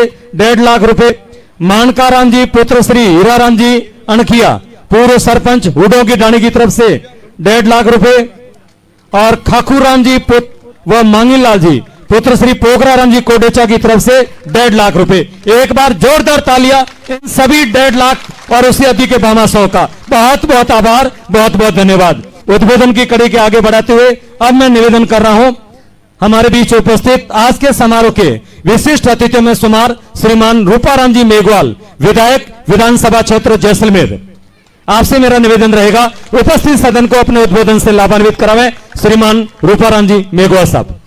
1.5 लाख रुपए। मानकाराम जी पुत्र श्री हीराराम जी अणखिया पूर्व सरपंच हुडो की डाणी की तरफ से 1.5 लाख रुपए। और खाखूराम जी व मांगीलाल जी पुत्र श्री पोखराराम जी कोडेचा की तरफ से 1.5 लाख रुपए। एक बार जोरदार तालियां इन सभी 1.5 लाख और उससे अधिक के भामाशाहों का बहुत बहुत आभार, बहुत बहुत धन्यवाद। उद्बोधन की कड़ी के आगे बढ़ाते हुए अब मैं निवेदन कर रहा हूं हमारे बीच उपस्थित आज के समारोह के विशिष्ट अतिथियों में शुमार श्रीमान रूपाराम जी मेघवाल, विधायक विधानसभा क्षेत्र जैसलमेर। आपसे मेरा निवेदन रहेगा उपस्थित सदन को अपने उद्बोधन से लाभान्वित करावें। श्रीमान रूपाराम जी मेघवाल साहब।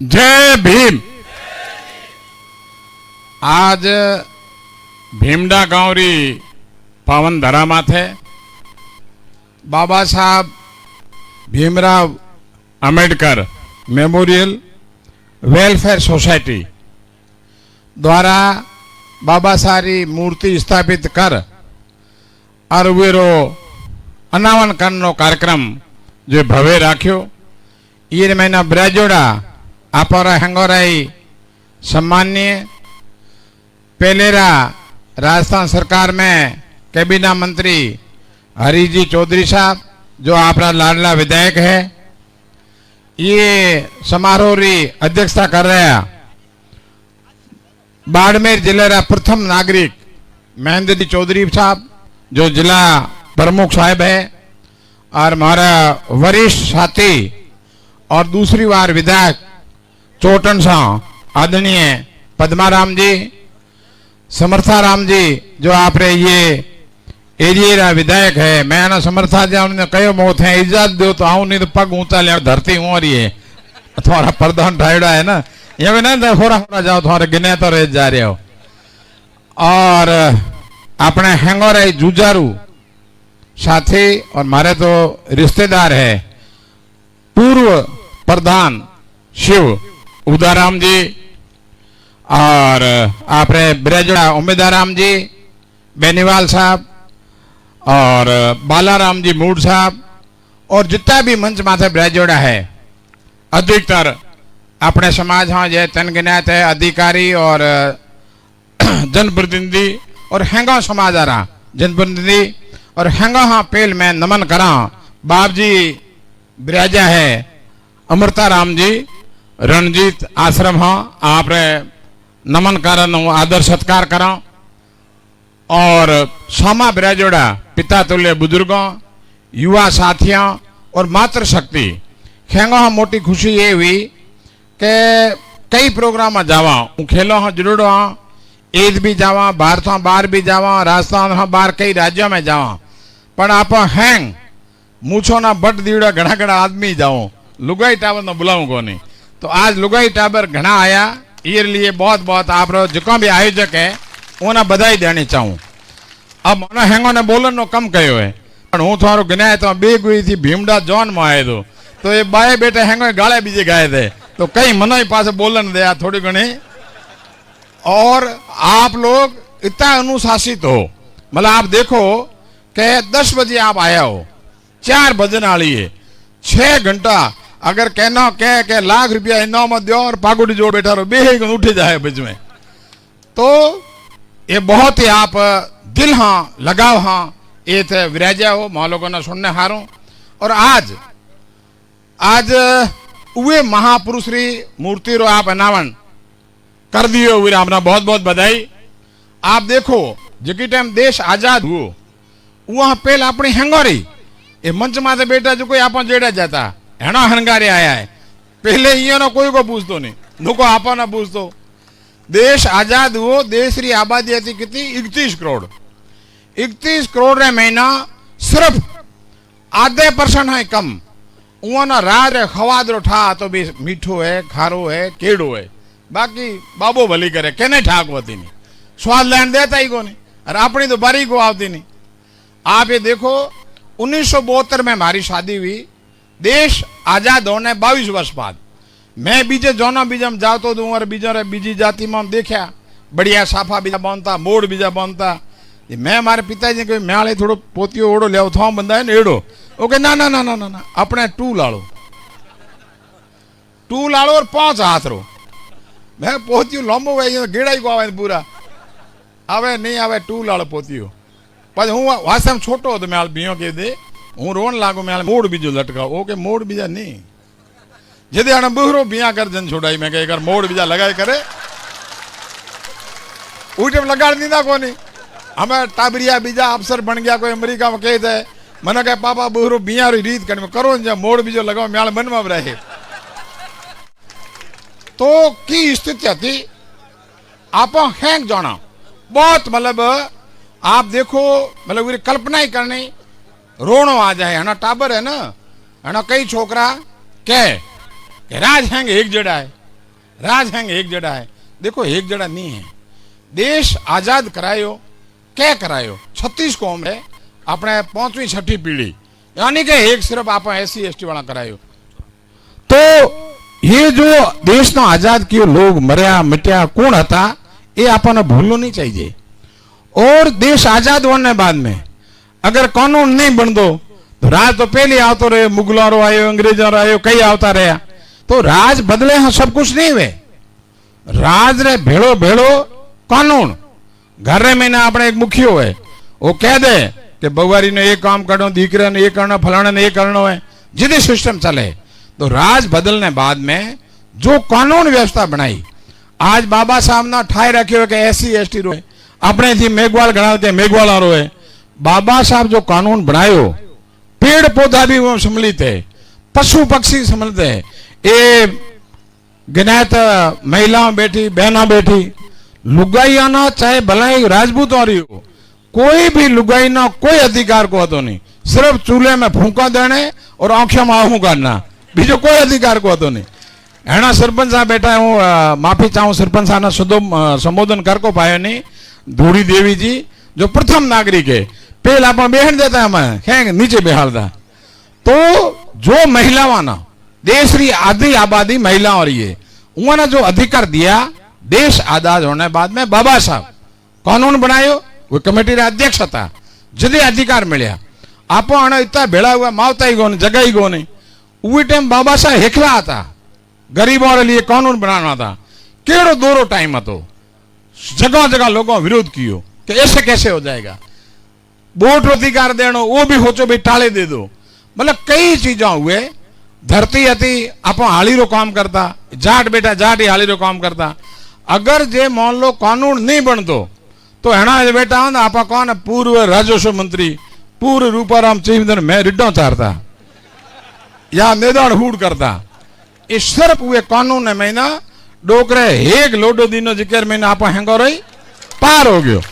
जय भीम। आज भीमडा गांव री पावन धरा माथे बाबा Saheb Bhimrao Ambedkar memorial welfare society द्वारा बाबा साहब री मूर्ति स्थापित कर और वेरो अनावरण करनो कार्यक्रम जो भव्य राख्यो। ये महीना ब्राजोड़ा आपरा हेंगोराई सम्माननीय पहलेरा राजस्थान सरकार में कैबिनेट मंत्री हरीश जी चौधरी साहब जो आपरा लाडला विधायक है, ये समारोह री अध्यक्षता कर रहे हैं। बाड़मेर जिले रा प्रथम नागरिक महेंद्र जी चौधरी साहब जो जिला प्रमुख साहब है, और हमारा वरिष्ठ साथी और दूसरी बार विधायक चोटन साह आदरणीय पद्माराम जी, समर्थाराम जी जो आपरे ये एरिया विधायक है। मैं ना समर्था जी उन्होंने कहो मौत है इजाजत दो तो आऊं नहीं तो पग ऊंचा ले धरती हूं रही है थोड़ा प्रधान ठाड़ा है ना, ये भी ना होरा होरा जाओ थोड़े गिने तो रह जा रहे हो। और अपने हेंगोराई जुजारू साथी और मारे तो रिश्तेदार है पूर्व प्रधान शिव उदाराम जी, और आपने ब्रजड़ा उम्मीदाराम जी बेनीवाल साहब और बालाराम जी मूड साहब और जितना भी मंच माथे ब्रजोड़ा है अधिकतर अपने समाज हाँ जय तनगिनात है अधिकारी और जनप्रतिनिधि और हैंगा समाज आ रहा जनप्रतिनिधि और हैंगा हाँ पेल में नमन करा। बाप जी ब्राजा है अमृता राम जी रणजीत आश्रम हाँ आप नमन करन आदर सत्कार करा। और सोमा ब्राजोड़ा पिता तुल्य बुजुर्गों युवा साथियों और मातृशक्ति खेंगा मोटी खुशी ये हुई कि कई प्रोग्राम में जावा खेलों हाँ जुड़ो हाँ ईद भी जावा बाहर तो बाहर भी जावा राजस्थान हाँ बाहर कई राज्यों में जावा पर आप हैंग मूछो ना बट दीड़ा घना घना आदमी जाओ लुगाई टावर न बुलाऊं को नहीं। तो आज लुगाई टावर घना आया ये लिए बहुत बहुत आप जो भी आयोजक है उन्हें बधाई देनी चाहूँ। अब मन हैंगो ने बोलन नो कम कहो है हूँ थोड़ा गिनाए तो बे गई थी भीमडा जॉन में आए तो ये बाए बेटे हैंगो गाले बीजे गाए थे तो कई मनो ही पास बोलन दे थोड़ी घनी। और आप लोग इतना अनुशासित हो मतलब आप देखो कि 10 बजे आप आया हो 4 बजने वाली है 6 घंटा अगर कहना कह के लाख रुपया इनाम मत दो और पागुड़ी जोड़ बैठा रहो बे उठे जाए बीच में तो ये बहुत ही आप दिल हाँ लगाव हाँ ये थे विराजा हो माँ लोगों ने सुनने हारों। और आज वे महापुरुष री मूर्ति रो आप अनावरण कर दियो हुए अपना बहुत बहुत बधाई। आप देखो जिकी टाइम देश आजाद हुओ वहां पहले अपनी हंगारी ये मंच माथे बेटा जो कोई आप जेड़ा जाता हेना हंगारे आया है पहले ये ना कोई को पूछतो नहीं नुको आपा ना पूछतो। देश आजाद हुओ देश री आबादी थी कितनी 31 करोड़ 31 करोड़ रे महीना सिर्फ आधे % है कम उना राज खवाद रो ठा तो भी मीठो है खारो है केड़ो है बाकी बाबो भली करे केने ठाक होती नहीं स्वाद लैंड देता ही को नहीं और अपनी तो बारी को आती नहीं। आप ये देखो 1972 में हमारी शादी हुई देश आजाद होने 22 वर्ष बाद मैं बीजे जोना बीजम जातो दूं और बीजो रे बीजी जाति में देखा बढ़िया साफा बीजा बांधता, मोड़ बीजा बांधता। मैं मारे पिताजी ने म्याले थोड़ो पोतियो ओड़ो लिया था बंदा है एड़ो। ओके ना ना ना ना ना ना अपने टू लाड़ो और 5 हाथ रो। मैं पोतियो लंबो भाई गेड़ा ही को आवे पूरा आवे नहीं आवे टू लाड़ो पोतियो। पर हूँ वास्तव छोटो तो म्याल बियो के दे हूँ रोन लागो म्याल मोड़ बीजो लटका। ओके मोड़ बीजा नहीं जदे आने बुहरो बिया कर जन छोड़ाई। मैं कह कर मोड़ बीजा लगाए करे उठे लगा दीदा को नहीं। हमें टाबरिया बीजा अफसर बन गया कोई अमेरिका में कह दे मैंने कहा पापा बुहरो बिया री रीत कर करो जब मोड़ बीजो लगाओ म्याल मन में रहे। तो की स्थिति थी आप हैंग जाना बहुत मतलब आप देखो मतलब कल्पना ही करनी रोनो आ जाए है ना। टाबर है ना कई छोकरा के राज हैंग एक जड़ा है, राज हैंग एक जड़ा है। देखो एक जड़ा नहीं है। देश आजाद करायो क्या करायो 36 कौम है अपने 5वीं 6ठी पीढ़ी यानी कि एक सिर्फ आप SC ST वाला करायो। तो ये जो देश नो आजाद कियो लोग मरया मिटया कौन था ये आपने भूलना नहीं चाहिए। और देश आजाद होने बाद में अगर कानून नहीं बन दो तो राज तो पहले आवतो रहे मुगलों रो आयो अंग्रेजों रो आयो कई आवता रहा। तो राज बदले हाँ सब कुछ नहीं हुए। राज रे भेड़ो भेड़ो कानून घर में ना अपने एक मुखियो है वो कह दे कि बउवारी ने एक काम करना दीकरे ने एक करना फलाने ने एक करना है जिदे सिस्टम चले। तो राज बदलने बाद में जो कानून व्यवस्था बनाई आज बाबा साहब ना ठाई रखे कि SC ST रो अपने थी मेघवाल गणा के मेघवाला रो है। बाबा साहब जो कानून बनायो पेड़ पौधा भी वो सम्मिलित है पशु पक्षी सम्मिलित है। ये गिनायत महिलाओं बैठी बहना बैठी लुगाई ना चाहे भलाई राजपूत हो रही हो कोई भी लुगाई ना कोई अधिकार को तो नहीं सिर्फ चूल्हे में फूंका देने और आंखों में आहू काटना बीजो कोई अधिकार को तो नहीं। है सरपंच साहब बैठा हूँ माफी चाहूँ सरपंच साहब ना संबोधन कर को पायो नहीं। धूड़ी देवी जी जो प्रथम नागरिक है पहला आप बेहन देता है हमें है नीचे बेहारदा। तो जो महिलाओं ना देश री आधी आबादी महिला हो रही है उन्होंने जो अधिकार दिया देश आजाद होने बाद में बाबा साहब कानून बनायो वो कमेटी रे अध्यक्ष था जदे अधिकार मिलया आप इतना भेड़ा हुआ मावता ही को जगह ही को नहीं। उस टाइम बाबा साहब हेखला था गरीबों के लिए कानून बनाना था केड़ो दोरो टाइम तो जगह जगह लोगों विरोध कियो कि ऐसे कैसे हो जाएगा। वोट अधिकार देनो वो भी सोचो भाई टाले दे दो मतलब कई चीजा हुए। धरती हती आप हाली रो काम करता जाट बेटा जाट ही हाली रो काम करता। अगर जे मान लो कानून नहीं बनतो तो है बेटा आप कौन पूर्व राजस्व मंत्री पूर्व रूपाराम चीमदन मैं रिड्डो चारता या मैदान हूड़ करता। इस सिर्फ हुए कानून में ना डोकरे एक लोडो दिनो जिक्र में आप हैंगो रही पार हो गयो।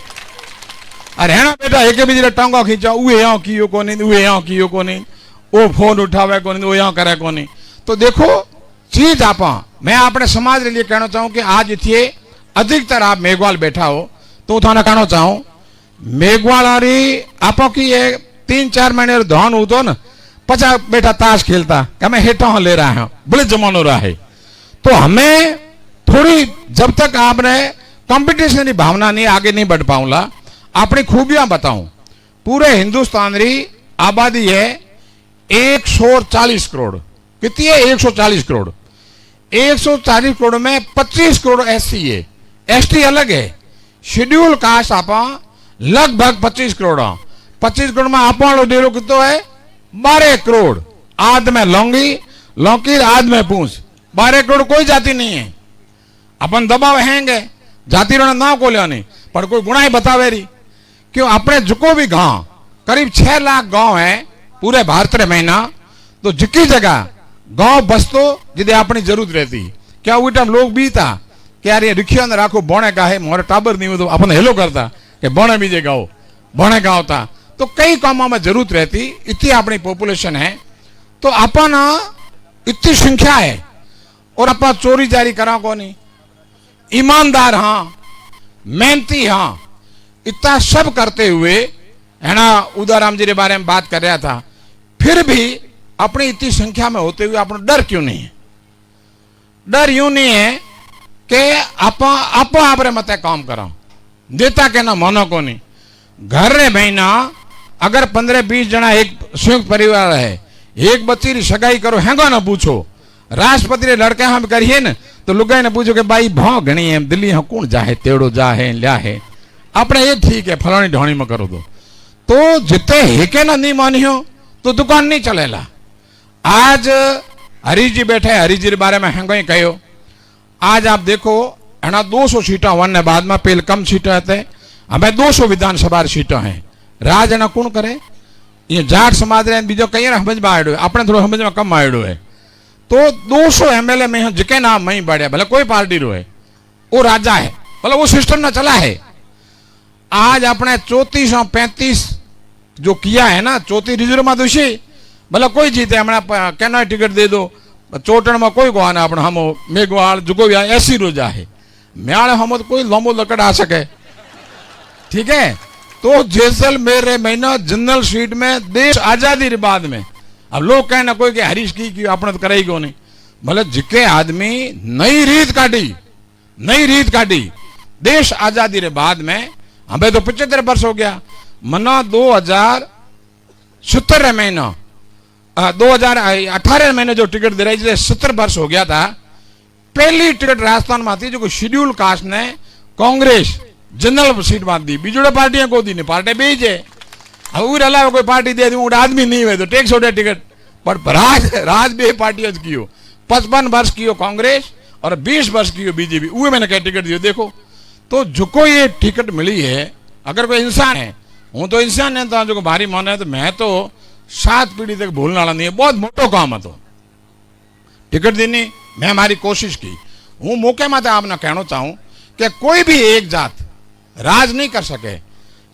अरे है ना बेटा एक भी टांगा खींचा उहे यहाँ कियो को नहीं उहे यहाँ कियो को नहीं वो फोन उठावे को नहीं वो यहाँ करे को नहीं। तो देखो चीज आप मैं अपने समाज के लिए कहना चाहूँ कि आज इतने अधिकतर आप मेघवाल बैठा हो तो थाना कहना चाहूँ मेघवाल आप की 3-4 महीने धन होतो ना 50 बेटा ताश खेलता क्या मैं हेठा ले रहा हूँ बड़े जमानो रहा है। तो हमें थोड़ी जब तक आपने कंपटीशन की भावना नहीं आगे नहीं बढ़ पाऊंगा अपनी खूबियां बताऊं। पूरे हिंदुस्तान री आबादी है 140 करोड़ कितनी है 140 करोड़ 140 करोड़ में 25 करोड़ SC है ST अलग है। शेड्यूल कास्ट आप लगभग 25 करोड़ 25 करोड़ में आप डेरो कितो है 12 करोड़ आध में लौंगी लौकी आध में पूछ 12 करोड़ कोई जाति नहीं है। अपन दबाव हैंगे जाति रो ना को लिया नहीं पर कोई गुणा ही बतावे रही क्यों अपने जुको भी गांव करीब 6 लाख गांव है पूरे भारत रे महीना। तो जिकी जगह गांव बसतो जिदे अपनी जरूरत रहती क्या वो टाइम लोग भी था कि यार ये रिखिया ने राखो बोने का है मोरे टाबर नहीं हो तो अपन हेलो करता कि बोने बीजे गाओ बोने गाँव था। तो कई कामों में जरूरत रहती इतनी अपनी पॉपुलेशन है। तो अपन इतनी संख्या है और अपन चोरी जारी करा को नहीं ईमानदार हाँ मेहनती हाँ इतना सब करते हुए है ना उदाराम जी के बारे में बात कर रहा था फिर भी अपनी इतनी संख्या में होते हुए अपना डर क्यों नहीं है। डर यूं नहीं है के आपा आपरे मते काम करा देता के ना मनो को नहीं घर रे महीना अगर 15-20 जना एक संयुक्त परिवार है एक बच्ची री सगाई करो हैंगो ना पूछो राष्ट्रपति रे लड़के हम करिए न तो लुगाई ने पूछो कि भाई भाव घणी है दिल्ली हम कौन जाहे तेड़ो जाहे लिया है अपने ये ठीक है फलानी ढोणी में करो तो जिते हेके ना नहीं मानियो तो दुकान नहीं चलेला। आज हरीश जी बैठे हरीश जी के बारे में हैंगो ही कहो आज आप देखो एना 200 सीटा वन बाद में पहले कम सीटा थे हमें 200 विधानसभा सीटा है राज एना कौन करे ये जाट समाज रे बीजो कई समझ में आयो अपने थोड़ा समझ में कम आयो है तो 200 एमएलए में जिके नाम मई बढ़िया भले कोई पार्टी रो है वो राजा है भले वो सिस्टम ना चला है। आज अपने 34 और 35 जो किया है ना 34 रिजर्व में दोषी भले कोई जीते हमने कहना टिकट दे दो चोटन में कोई को आना अपने हम मेघवाल जुगो ऐसी रोजा है म्याल हम कोई लंबो लकड़ आ सके ठीक है। तो जैसलमेर महीना जनरल सीट में देश आजादी के बाद में अब लोग कहना कोई के हरीश की अपने तो करे को नहीं भले जिके आदमी नई रीत काटी देश आजादी के बाद में हमें तो 75 वर्ष हो गया मना 2017 महीना 2018 महीने जो टिकट दे रही 70 वर्ष हो गया था पहली टिकट राजस्थान में थी जो शेड्यूल कास्ट ने कांग्रेस जनरल सीट में दी बीजोड़े पार्टियां को दी नहीं पार्टी बीज है अब अलावा कोई पार्टी दे दी आदमी नहीं हुए तो टैक्स उठे टिकट पर राज बे पार्टियां कियो 55 वर्ष कियो कांग्रेस और 20 वर्ष कियो बीजेपी वो मैंने क्या टिकट दियो देखो तो जो ये टिकट मिली है अगर कोई इंसान है हूँ तो इंसान है तो जो भारी मन है तो मैं तो 7 पीढ़ी तक भूलने वाला नहीं है बहुत मोटो काम है तो टिकट देनी मैं हमारी कोशिश की हूँ मौके में आपने कहना चाहूँ कि कोई भी एक जात राज नहीं कर सके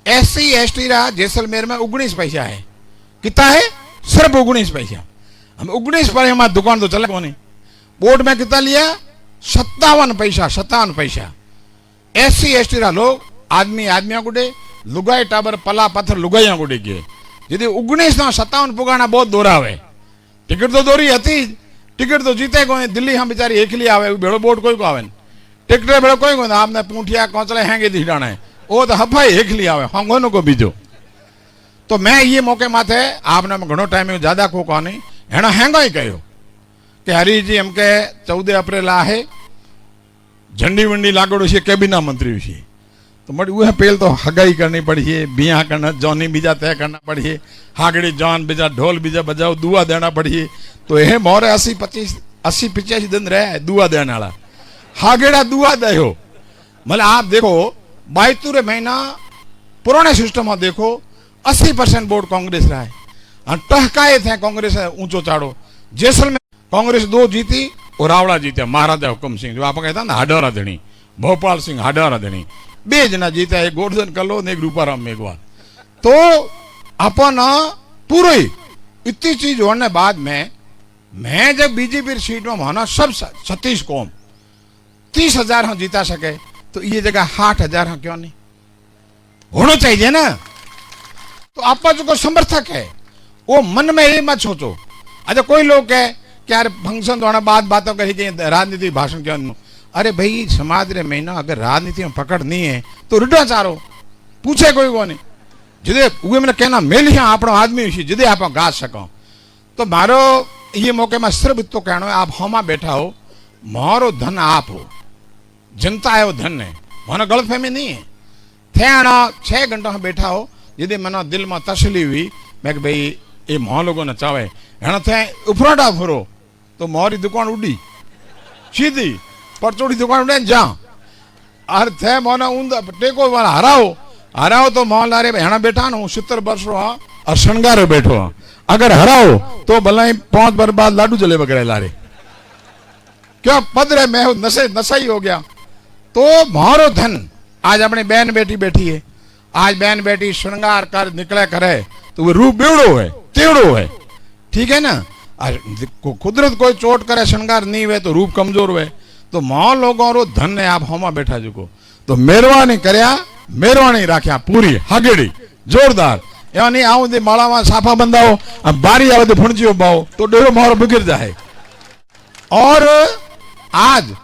SC ST रहा जैसलमेर में 19 पैसा है कितना है सिर्फ 19 पैसा हम 19 पर हमारी दुकान तो चले नहीं बोर्ड में कितना लिया 57 पैसा SC ST रहा लोग आदमिया गुडे लुगाई टाबर पला पत्थर लुगाइया गुडे गए यदि 19 ना 57 पुगाना बहुत दोरा हुए टिकट तो दोरी हती टिकट तो जीते को दिल्ली हम बेचारी एकली आवे भेड़ो बोर्ड कोई को आवे टिकट भेड़ो कोई को आपने पूंठिया कौचले हैंगे दिखाना है वो तो हफाई एकली आवे हम को बीजो तो मैं ये मौके माथे आपने घणो टाइम ज्यादा को नहीं एना हैंगो ही कहो कि हरीश जी हमके 14 अप्रैल आहे झंडी वंडी लागोड़ो छे कैबिनेट मंत्री छे तो मड़ी वह पहले तो हगाई करनी पड़ी है बिया करना जौनी बीजा तय करना पड़ी है हागड़ी जौन बीजा ढोल बीजा बजाओ दुआ देना पड़ी है तो यह मोरे 80-85 दिन रहे दुआ देने वाला हागेड़ा दुआ दे मतलब आप देखो 72 महीना पुराने सिस्टम में देखो 80% वोट कांग्रेस रहा है टहकाए थे कांग्रेस ऊंचो चाड़ो जैसलमेर कांग्रेस 2 जीती और रावड़ा जीते महाराजा हुक्म सिंह जो आप कहता ना हाडोरा धणी भोपाल सिंह हाडोरा धणी 2 जना जीता एक गोवर्धन कलो ने एक रूपाराम मेघवाल तो अपन पूरी इतनी चीज होने बाद में मैं जब बीजेपी सीट में माना सब 36 कौम 30,000 हम जीता सके तो ये जगह 60,000 हम क्यों नहीं होना चाहिए ना। तो आप जो समर्थक है वो मन में ये मत सोचो अच्छा कोई लोग कहे कि यार फंक्शन तो बाद बातों कही कि राजनीति भाषण क्यों अरे भाई समाज रे महीना अगर राजनीति में पकड़ नहीं है तो रिटर्न चारो पूछे कोई को नहीं जिदे वे मैंने कहना मेल आप आदमी जिदे आप गा सको तो मारो ये मौके में सिर्फ इतो कहना है आप हमा बैठा हो मारो धन आप हो जनता है वो धन है मानो गलत फहमी नहीं है थे 6 घंटा में बैठा हो यदि मना दिल में तसली हुई मैं भाई ये मोह लोगों ने चाहे है थे उफराटा फुरो तो मोरी दुकान उड़ी सीधी परचोड़ी दुकान उड़े जा अरे थे मोना ऊंदा टेको वाला हराओ तो मोहल्ला रे हेणा बैठा ना 70 वर्ष रो और शणगार बैठो अगर हराओ तो भला 5 बार बाद लाडू जले वगैरह लारे क्यों पद रे मैं नशाई हो गया तो मारो धन आज अपनी बहन बेटी बैठी है आज बहन बेटी श्रृंगार कर निकले करे तो वो रूप बेवड़ो है तेवड़ो है ठीक है ना कुदरत कोई चोट करे श्रृंगार नहीं हुए तो रूप कमजोर हुए तो मां लोगों रो धन है आप होमा बैठा जुको तो मेहरबानी करया मेहरबानी राख्या पूरी हगेड़ी जोरदार यानी आऊं दे माला में साफा बंदाओ अब बारी आवे तो फुणचियो बाओ तो डेरो मारो बिगड़ जाए और आज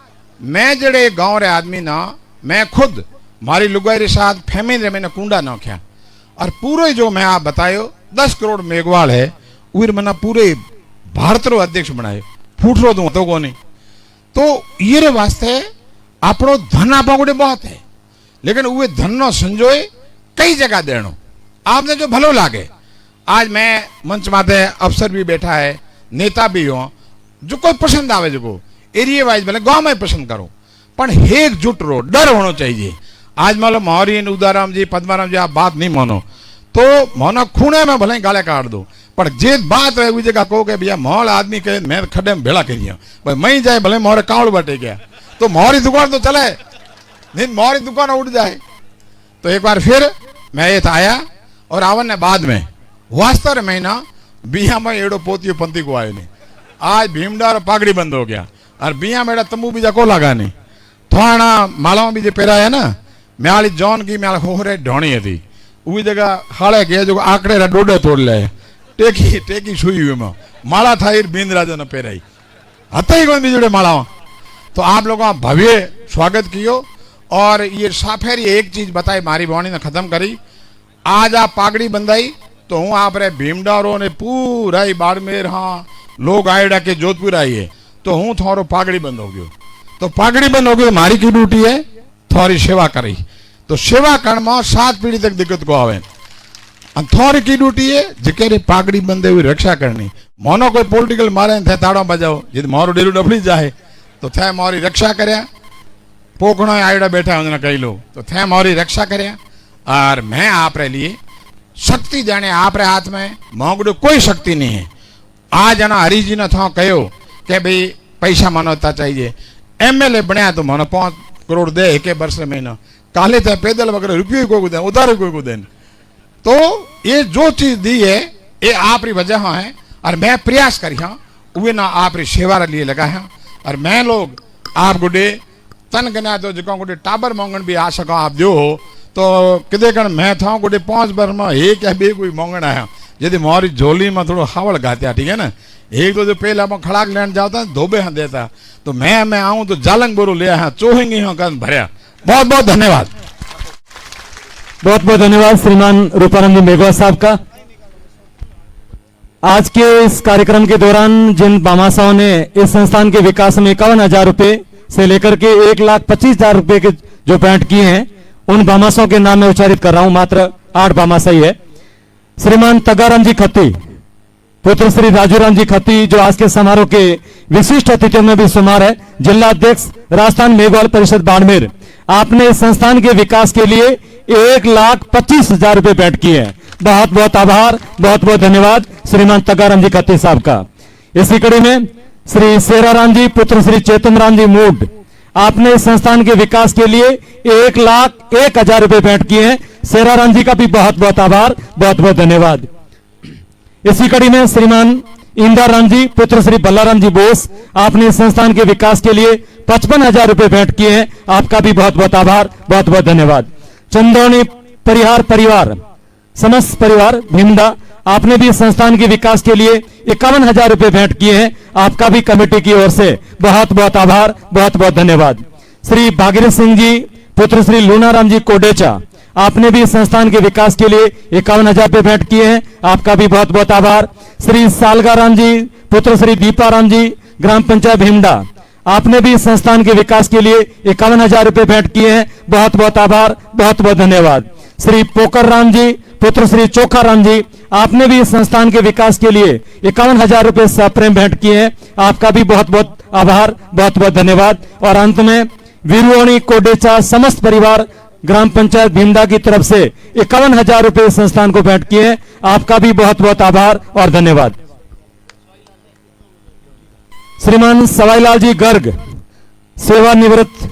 मैं जड़े गांव रे आदमी ना, मैं खुद मारी लुगाई रे साथ फैमिली रे मैंने कुंडा नोख्या और पूरे जो मैं आप बतायो 10 करोड़ मेघवाल है उर मना पूरे भारत रो अध्यक्ष बनाए फूटरो दूं तो कोनी। तो ये रे वास्ते आपनो धन आपा गोटे बहुत है, लेकिन वे धन नो संजोए कई जगह देनो आपने जो भलो लागे। आज मैं मंच माथे अफसर भी बैठा है, नेता भी हो, जो कोई पसंद आवे जो एरिया वाइज भले गांव में पसंद करो, पर एकजुट रो डर होना चाहिए। आज मालो मौरी उदाराम जी पद्माराम जी आप बात नहीं मानो तो मोना खूने में भले गाले काट दो, पर जे बात है उस जगह कहो कि भैया मोल आदमी के मैं खड्डे में भेड़ा करिया भाई मई जाए भले मोरे कावड़ बटे गया तो मोरी दुकान तो चले नहीं, मोरी दुकान उठ जाए। तो एक बार फिर मैं ये आया और आवन ने बाद में वास्तव महीना बिया में एड़ो पोतियो पंथी को आयो नहीं। आज भीमडार पागड़ी बंद हो गया और बिया में तंबू बीजा को लगा नहीं, थोड़ा मालाओं भी जो पेरा है ना, म्याली जॉन की म्याल होरे ढोणी थी उस जगह हाले गया जो आंकड़े रा डोडे तोड़ ले टेकी टेकी सुई हुई में माला था बींद राजा ने पेराई हता ही कौन बीजोड़े माला। तो आप लोगों का भव्य स्वागत कियो और ये साफेरी एक चीज बताई मारी वाणी ने खत्म करी। आज आप पागड़ी बंधाई तो हूँ आप रे भीमडारो ने पूरा ही बाड़मेर हाँ लोग आएडा के जोधपुर आइए तो हूँ थोड़ो पागड़ी बंद हो गयो। तो पागड़ी बंद हो गई मारी की ड्यूटी है थोड़ी सेवा करी, तो सेवा करण में 7 पीढ़ी तक दिक्कत को आवे। थोड़ी की ड्यूटी है जिके रे पागड़ी बंदे हुई रक्षा करनी। मोनो कोई पॉलिटिकल मारे थे ताड़ो बजाओ जिद मोरो डेलू डफड़ी जाए तो थे मोरी रक्षा करया, पोखणो आयड़ा बैठा उन्होंने कई लोग तो थे मोरी रक्षा करया। और मैं आप रे लिए शक्ति जाने आप रे हाथ में मोगड़ो कोई शक्ति नहीं है। आज ना हरी जी ने थो कहो कि भाई पैसा मनोता चाहिए, एमएलए बनया तो मनो 5 करोड़ दे एक वर्ष महीना, काले थे पैदल वगैरह रुपये को दे उधार को दें। तो ये जो चीज दी है ये आप री वजह है और मैं प्रयास करी हाँ वे ना आप री सेवा रे लिए लगा है। और मैं लोग आप गुडे तन गना तो जो गुडे टाबर मोंगन भी आ सको आप दो तो किदे कण मैं था गुडे 5 बार में एक या बे कोई मोंगन आया यदि मोरी झोली में थोड़ा हावड़ गात्या ठीक है ना। एक तो जो पहला में खड़ाक लेने जाता धोबे हाँ देता तो मैं आऊं तो जालंग बोरो ले आया चोहेंगे हाँ कन भरया। बहुत बहुत धन्यवाद। बहुत बहुत धन्यवाद श्रीमान रूपानंद जी मेघवाल साहब का। आज के इस कार्यक्रम के दौरान जिन भामाशाहों ने इस संस्थान के विकास में 51,000 रुपए से लेकर के 1,25,000 रुपए के जो पेंट किए हैं उन भामाशाहों के नाम में उच्चारित कर रहा हूं, मात्र 8 भामाशाही है। श्रीमान तगाराम जी खत्ती, पुत्र श्री राजूराम जी खत्ती जो आज के समारोह के विशिष्ट अतिथियों में भी शुमार है, जिला अध्यक्ष राजस्थान मेघवाल परिषद बाड़मेर। आपने इस संस्थान के विकास के लिए 1,25,000 रुपए भेंट किए हैं। बहुत बहुत आभार, बहुत बहुत धन्यवाद श्रीमान तगाराम जी खत्ती साहब का। इसी कड़ी में श्री सेराराम जी पुत्र श्री चेतन राम जी मूड, आपने इस संस्थान के विकास के लिए 1,01,000 रुपए भेंट किए हैं। सेराराम जी का भी बहुत बहुत आभार, बहुत बहुत धन्यवाद। इसी कड़ी में श्रीमान इंदाराम जी पुत्र श्री बल्लाराम जी बोस, आपने इस संस्थान के विकास के लिए 55,000 रुपए भेंट किए हैं। आपका भी बहुत बहुत आभार, बहुत बहुत धन्यवाद। चंदौनी परिहार परिवार समस्त परिवार भीमडा, आपने भी इस संस्थान के विकास के लिए 51,000 रुपए भेंट किए हैं। आपका भी कमेटी की ओर से बहुत बहुत आभार, बहुत बहुत धन्यवाद। श्री भागीरथ सिंह जी पुत्र श्री लूनाराम जी कोडेचा, आपने भी इस संस्थान के विकास के लिए 51,000 रुपए भेंट किए हैं। आपका भी बहुत बहुत आभार। श्री सालगाराम जी पुत्र श्री दीपाराम जी ग्राम पंचायत भीमडा, आपने भी इस संस्थान के विकास के लिए 51,000 रुपए भेंट किए हैं। बहुत बहुत आभार, बहुत बहुत धन्यवाद। श्री पोकर राम जी पुत्र श्री चोखा राम जी, आपने भी इस संस्थान के विकास के लिए 51,000 रुपए सप्रेम भेंट किए हैं। आपका भी बहुत बहुत आभार, बहुत बहुत धन्यवाद। और अंत में वीरुवाणी कोडेचा समस्त परिवार ग्राम पंचायत भीमडा की तरफ से 51,000 रुपए इस संस्थान को भेंट किए हैं। आपका भी बहुत बहुत आभार और धन्यवाद। श्रीमान सवाईलाल जी गर्ग सेवानिवृत्त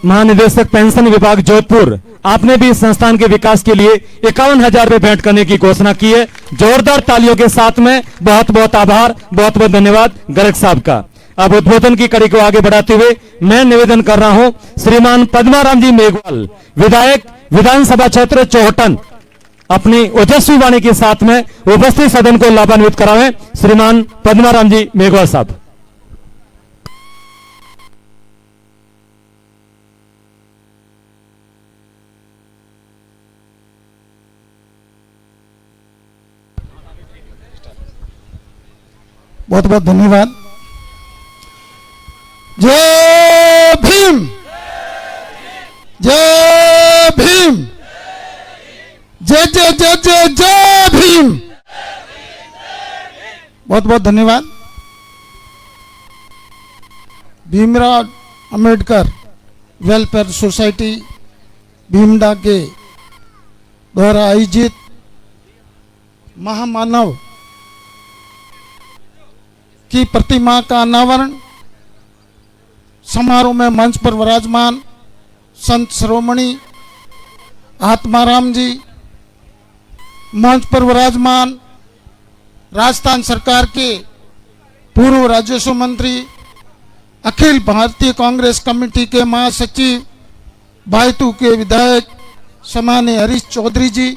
महानिदेशक पेंशन विभाग जोधपुर, आपने भी इस संस्थान के विकास के लिए 51,000 रुपए भेंट करने की घोषणा की है। जोरदार तालियों के साथ में बहुत बहुत आभार, बहुत बहुत धन्यवाद गर्ग साहब का। अब उद्बोधन की कड़ी को आगे बढ़ाते हुए मैं निवेदन कर रहा हूं श्रीमान पद्माराम जी मेघवाल विधायक विधानसभा क्षेत्र चौहटन, अपनी ओजस्वी वाणी के साथ में उपस्थित सदन को लाभान्वित करावें। श्रीमान पद्माराम जी मेघवाल साहब। बहुत बहुत धन्यवाद। जय भीम, जय भीम, जय जय जय जय जय भीम। बहुत बहुत धन्यवाद। भीमराव अंबेडकर वेलफेयर सोसाइटी भीमडा के द्वारा आयोजित महामानव की प्रतिमा का अनावरण समारोह में मंच पर विराजमान संत शिरोमणि आत्माराम जी, मंच पर विराजमान राजस्थान सरकार के पूर्व राजस्व मंत्री, अखिल भारतीय कांग्रेस कमेटी के महासचिव, बायतू के विधायक सम्माननीय हरीश चौधरी जी,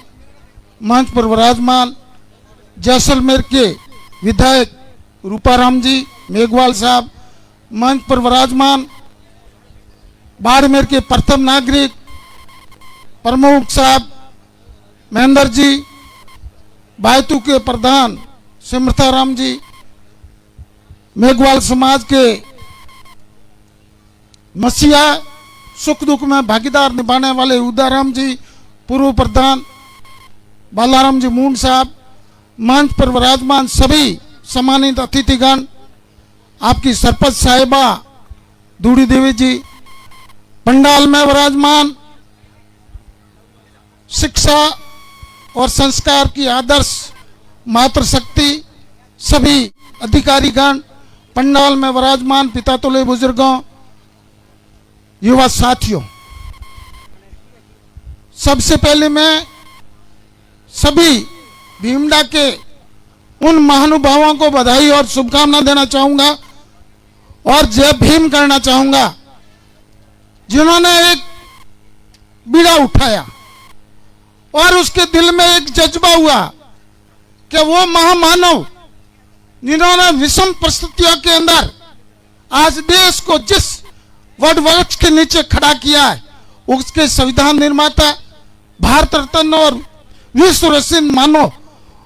मंच पर विराजमान जैसलमेर के विधायक रूपाराम जी मेघवाल साहब, मंच पर विराजमान बाड़मेर के प्रथम नागरिक प्रमुख साहब महेंद्र जी, बायतू के प्रधान सिमरताराम जी, मेघवाल समाज के मसीहा सुख दुख में भागीदार निभाने वाले उदाराम जी, पूर्व प्रधान बालाराम जी मूंड साहब, मंच पर विराजमान सभी सम्मानित अतिथिगण, आपकी सरपंच साहिबा दूड़ी देवी जी, पंडाल में विराजमान शिक्षा और संस्कार की आदर्श मातृशक्ति सभी अधिकारीगण, पंडाल में विराजमान पिता तुल्य बुजुर्गों, युवा साथियों, सबसे पहले मैं सभी भीमडा के उन महानुभावों को बधाई और शुभकामना देना चाहूंगा और जय भीम करना चाहूंगा जिन्होंने एक बीड़ा उठाया और उसके दिल में एक जज्बा हुआ कि वो महामानव जिन्होंने विषम परिस्थितियों के अंदर आज देश को जिस वट वृक्ष के नीचे खड़ा किया है, उसके संविधान निर्माता, भारत रत्न और विश्व रसिन मानो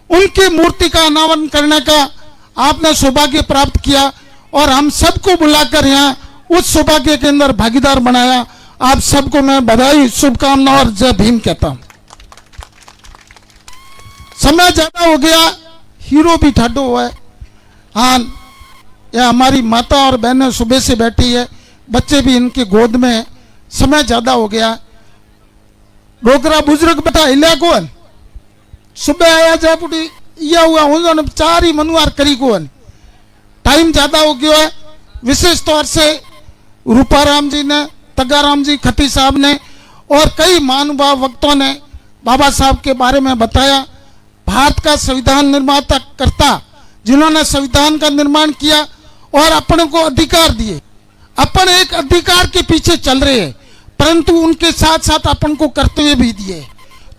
उनकी मूर्ति का अनावरण करने का आपने सौभाग्य प्राप्त किया और हम सबको बुलाकर यहाँ उस सौभाग्य के अंदर भागीदार बनाया। आप सबको मैं बधाई, शुभकामना और जय भीम कहता हूं। समय ज्यादा हो गया, हीरो भी ठाडो हुआ है। हाँ, यह हमारी माता और बहनें सुबह से बैठी है, बच्चे भी इनकी गोद में है, समय ज्यादा हो गया। डोकरा बुजुर्ग बैठा हिल्या कौन सुबह आया जापुटी या हुआ उन्होंने चार ही मनुआर करी कौन, टाइम ज्यादा हो गया है। विशेष तौर से रूपाराम जी ने, तगाराम जी खट्टी साहब ने और कई महानुभाव वक्तों ने बाबा साहब के बारे में बताया। भारत का संविधान निर्माता करता जिन्होंने संविधान का निर्माण किया और अपने को अधिकार दिए, अपन एक अधिकार के पीछे चल रहे हैं, परंतु उनके साथ साथ अपन को कर्तव्य भी दिए।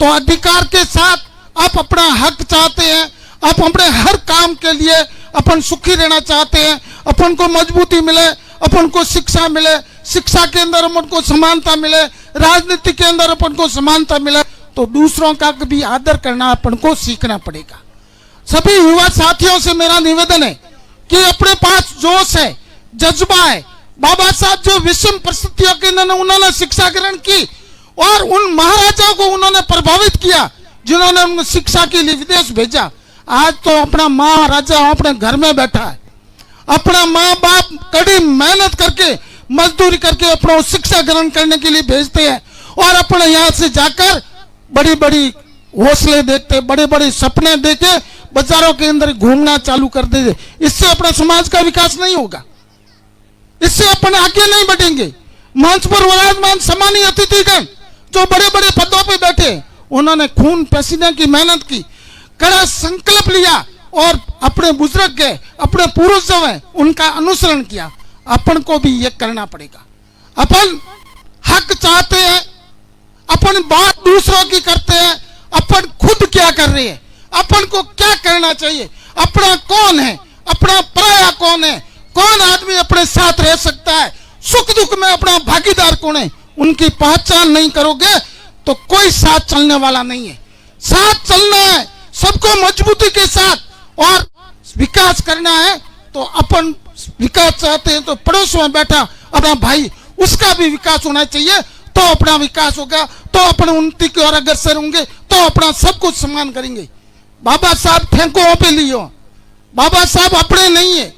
तो अधिकार के साथ आप अपना हक चाहते हैं, आप अपने हर काम के लिए अपन सुखी रहना चाहते हैं, अपन को मजबूती मिले, अपन को शिक्षा मिले, शिक्षा के अंदर अपन को समानता मिले, राजनीति के अंदर अपन को समानता मिले, तो दूसरों का भी आदर करना अपन को सीखना पड़ेगा। सभी युवा साथियों से मेरा निवेदन है कि अपने पास जोश है, जज्बा है। बाबा साहब जो विषम परिस्थितियों के अंदर उन्होंने शिक्षा ग्रहण की और उन महाराजाओं को उन्होंने प्रभावित किया जिन्होंने उनको शिक्षा के लिए विदेश भेजा। आज तो अपना महाराजा अपने घर में बैठा है, अपना माँ बाप कड़ी मेहनत करके मजदूरी करके अपना शिक्षा ग्रहण करने के लिए भेजते हैं और अपने यहाँ से जाकर बड़ी बड़ी हौसले देखते, बड़े बड़े सपने देके बाजारों के अंदर घूमना चालू कर देते। इससे अपना समाज का विकास नहीं होगा, इससे अपन आगे नहीं बढ़ेंगे। मंच पर विराजमान सम्मानीय अतिथिगण जो बड़े बड़े पदों पे बैठे, उन्होंने खून पसीने की मेहनत की, कड़ा संकल्प लिया और अपने बुजुर्ग के, अपने पुरुष जो है उनका अनुसरण किया। अपन को भी ये करना पड़ेगा। अपन हक चाहते हैं, अपन बात दूसरों की करते हैं, अपन खुद क्या कर रहे हैं, अपन को क्या करना चाहिए, अपना कौन है, अपना पराया कौन है, कौन आदमी अपने साथ रह सकता है, सुख दुख में अपना भागीदार कौन है, उनकी पहचान नहीं करोगे तो कोई साथ चलने वाला नहीं है। साथ चलना है सबको मजबूती के साथ और विकास करना है तो अपन विकास चाहते हैं तो पड़ोस में बैठा अपना भाई उसका भी विकास होना चाहिए, तो अपना विकास होगा, तो अपन उन्नति की ओर अग्रसर होंगे, तो अपना सब कुछ सम्मान करेंगे। बाबा साहब ठेकों पे लियो, बाबा साहब अपने नहीं है।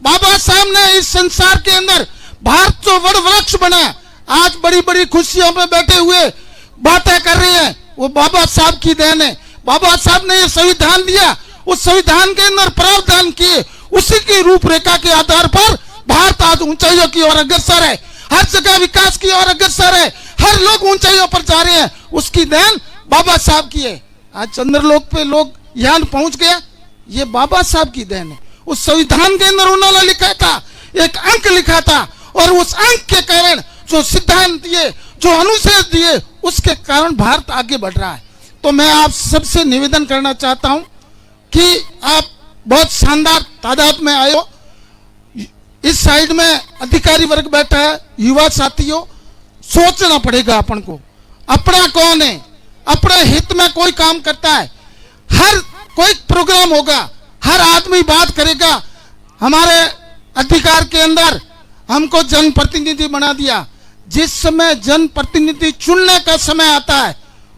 बाबा साहब ने इस संसार के अंदर भारत जो वड़ वृक्ष बना, आज बड़ी बड़ी खुशियों में बैठे हुए बातें कर रहे हैं, वो बाबा साहब की देन है। बाबा साहब ने ये संविधान दिया, उस संविधान के अंदर प्रावधान किए, उसी की रूपरेखा के आधार पर भारत आज ऊंचाइयों की ओर अग्रसर है, हर जगह विकास की ओर अग्रसर है, हर लोग ऊंचाइयों पर जा रहे हैं, उसकी देन बाबा साहब की है। आज चंद्रलोक पे लोग यान पहुंच गया, ये बाबा साहब की देन है। उस संविधान के अंदर उन्होंने लिखा था, एक अंक लिखा था, और उस अंक के कारण जो सिद्धांत दिए, जो अनुच्छेद दिए, उसके कारण भारत आगे बढ़ रहा है। तो मैं आप सबसे निवेदन करना चाहता हूं कि आप बहुत शानदार तादाद में आए हो। इस साइड में अधिकारी वर्ग बैठा है, युवा साथियों, सोचना पड़ेगा अपन को, अपना कौन है, अपने हित में कोई काम करता है, हर कोई प्रोग्राम होगा, हर आदमी बात करेगा। हमारे अधिकार के अंदर हमको जनप्रतिनिधि बना दिया, जिस समय जनप्रतिनिधि चुनने का समय आता है,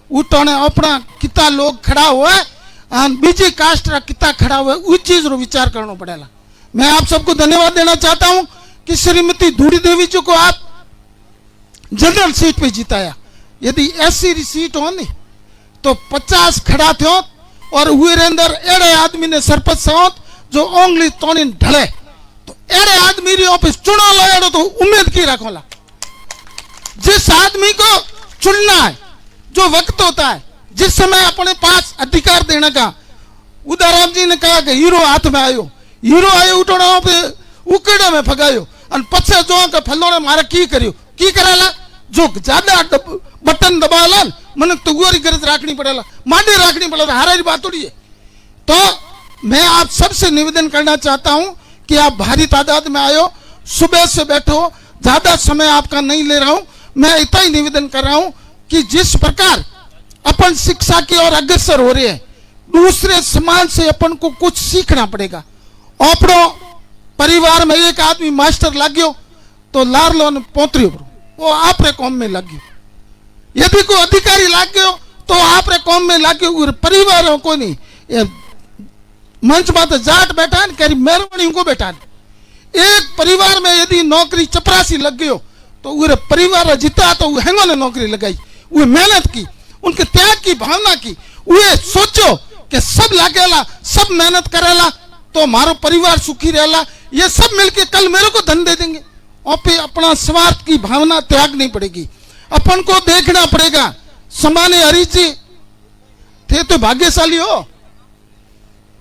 उठने अपना कितना लोग खड़ा हुआ है, बीजी कास्ट रा कितना खड़ा हुआ है, उस चीज रो विचार करना पड़ेगा। मैं आप सबको धन्यवाद देना चाहता हूं कि श्रीमती धूड़ी देवी जी को आप जनरल सीट पे जिताया। यदि ऐसी सीट हो नहीं तो 50 खड़ा थे और हुए अंदर एड़े आदमी ने सरपंच साहब जो ओंगली तोनी ढले, तो एड़े आदमी री ऑफिस चुनाव लड़ो तो उम्मीद की रखोला। जिस आदमी को चुनना है, जो वक्त होता है, जिस समय अपने पास अधिकार देने का, उदाराम जी ने कहा कि हीरो हाथ में आयो, हीरो आयो उठो पे उकेड़े में फगायो, और पछे जो के फलो ने मारे की करियो, की करेला, जो ज्यादा बटन दबाला मन तो गुरी गरज राखनी पड़ेला, मांडी राखनी पड़ेला, हारी बात थोड़ी है। तो मैं आप सबसे निवेदन करना चाहता हूं कि आप भारी तादाद में आयो, सुबह से बैठो, ज्यादा समय आपका नहीं ले रहा हूं। मैं इतना ही निवेदन कर रहा हूं कि जिस प्रकार अपन शिक्षा की ओर अग्रसर हो रहे हैं, दूसरे समाज से अपन को कुछ सीखना पड़ेगा। अपनो परिवार में एक आदमी मास्टर लाग्यो तो लारलो ने पोतरियो, वो आपरे कौम में लाग्यो। यदि कोई अधिकारी लाग्यो तो आपरे कौम में लाग्यो, परिवारों को नहीं। मंच में तो जाट बैठा है, कह मेहरबानी उनको बैठा है। एक परिवार में यदि नौकरी चपरासी लग गयो तो वो परिवार जिता, तो वो हैंगो ने नौकरी लगाई, वो मेहनत की, उनके त्याग की भावना की, वो सोचो कि सब लागेला, सब मेहनत करेला तो हमारो परिवार सुखी रहेला, ये सब मिलके कल मेरे को धन दे देंगे। और फिर अपना स्वार्थ की भावना त्याग नहीं पड़ेगी, अपन को देखना पड़ेगा। समाने हरीश जी थे तो भाग्यशाली हो,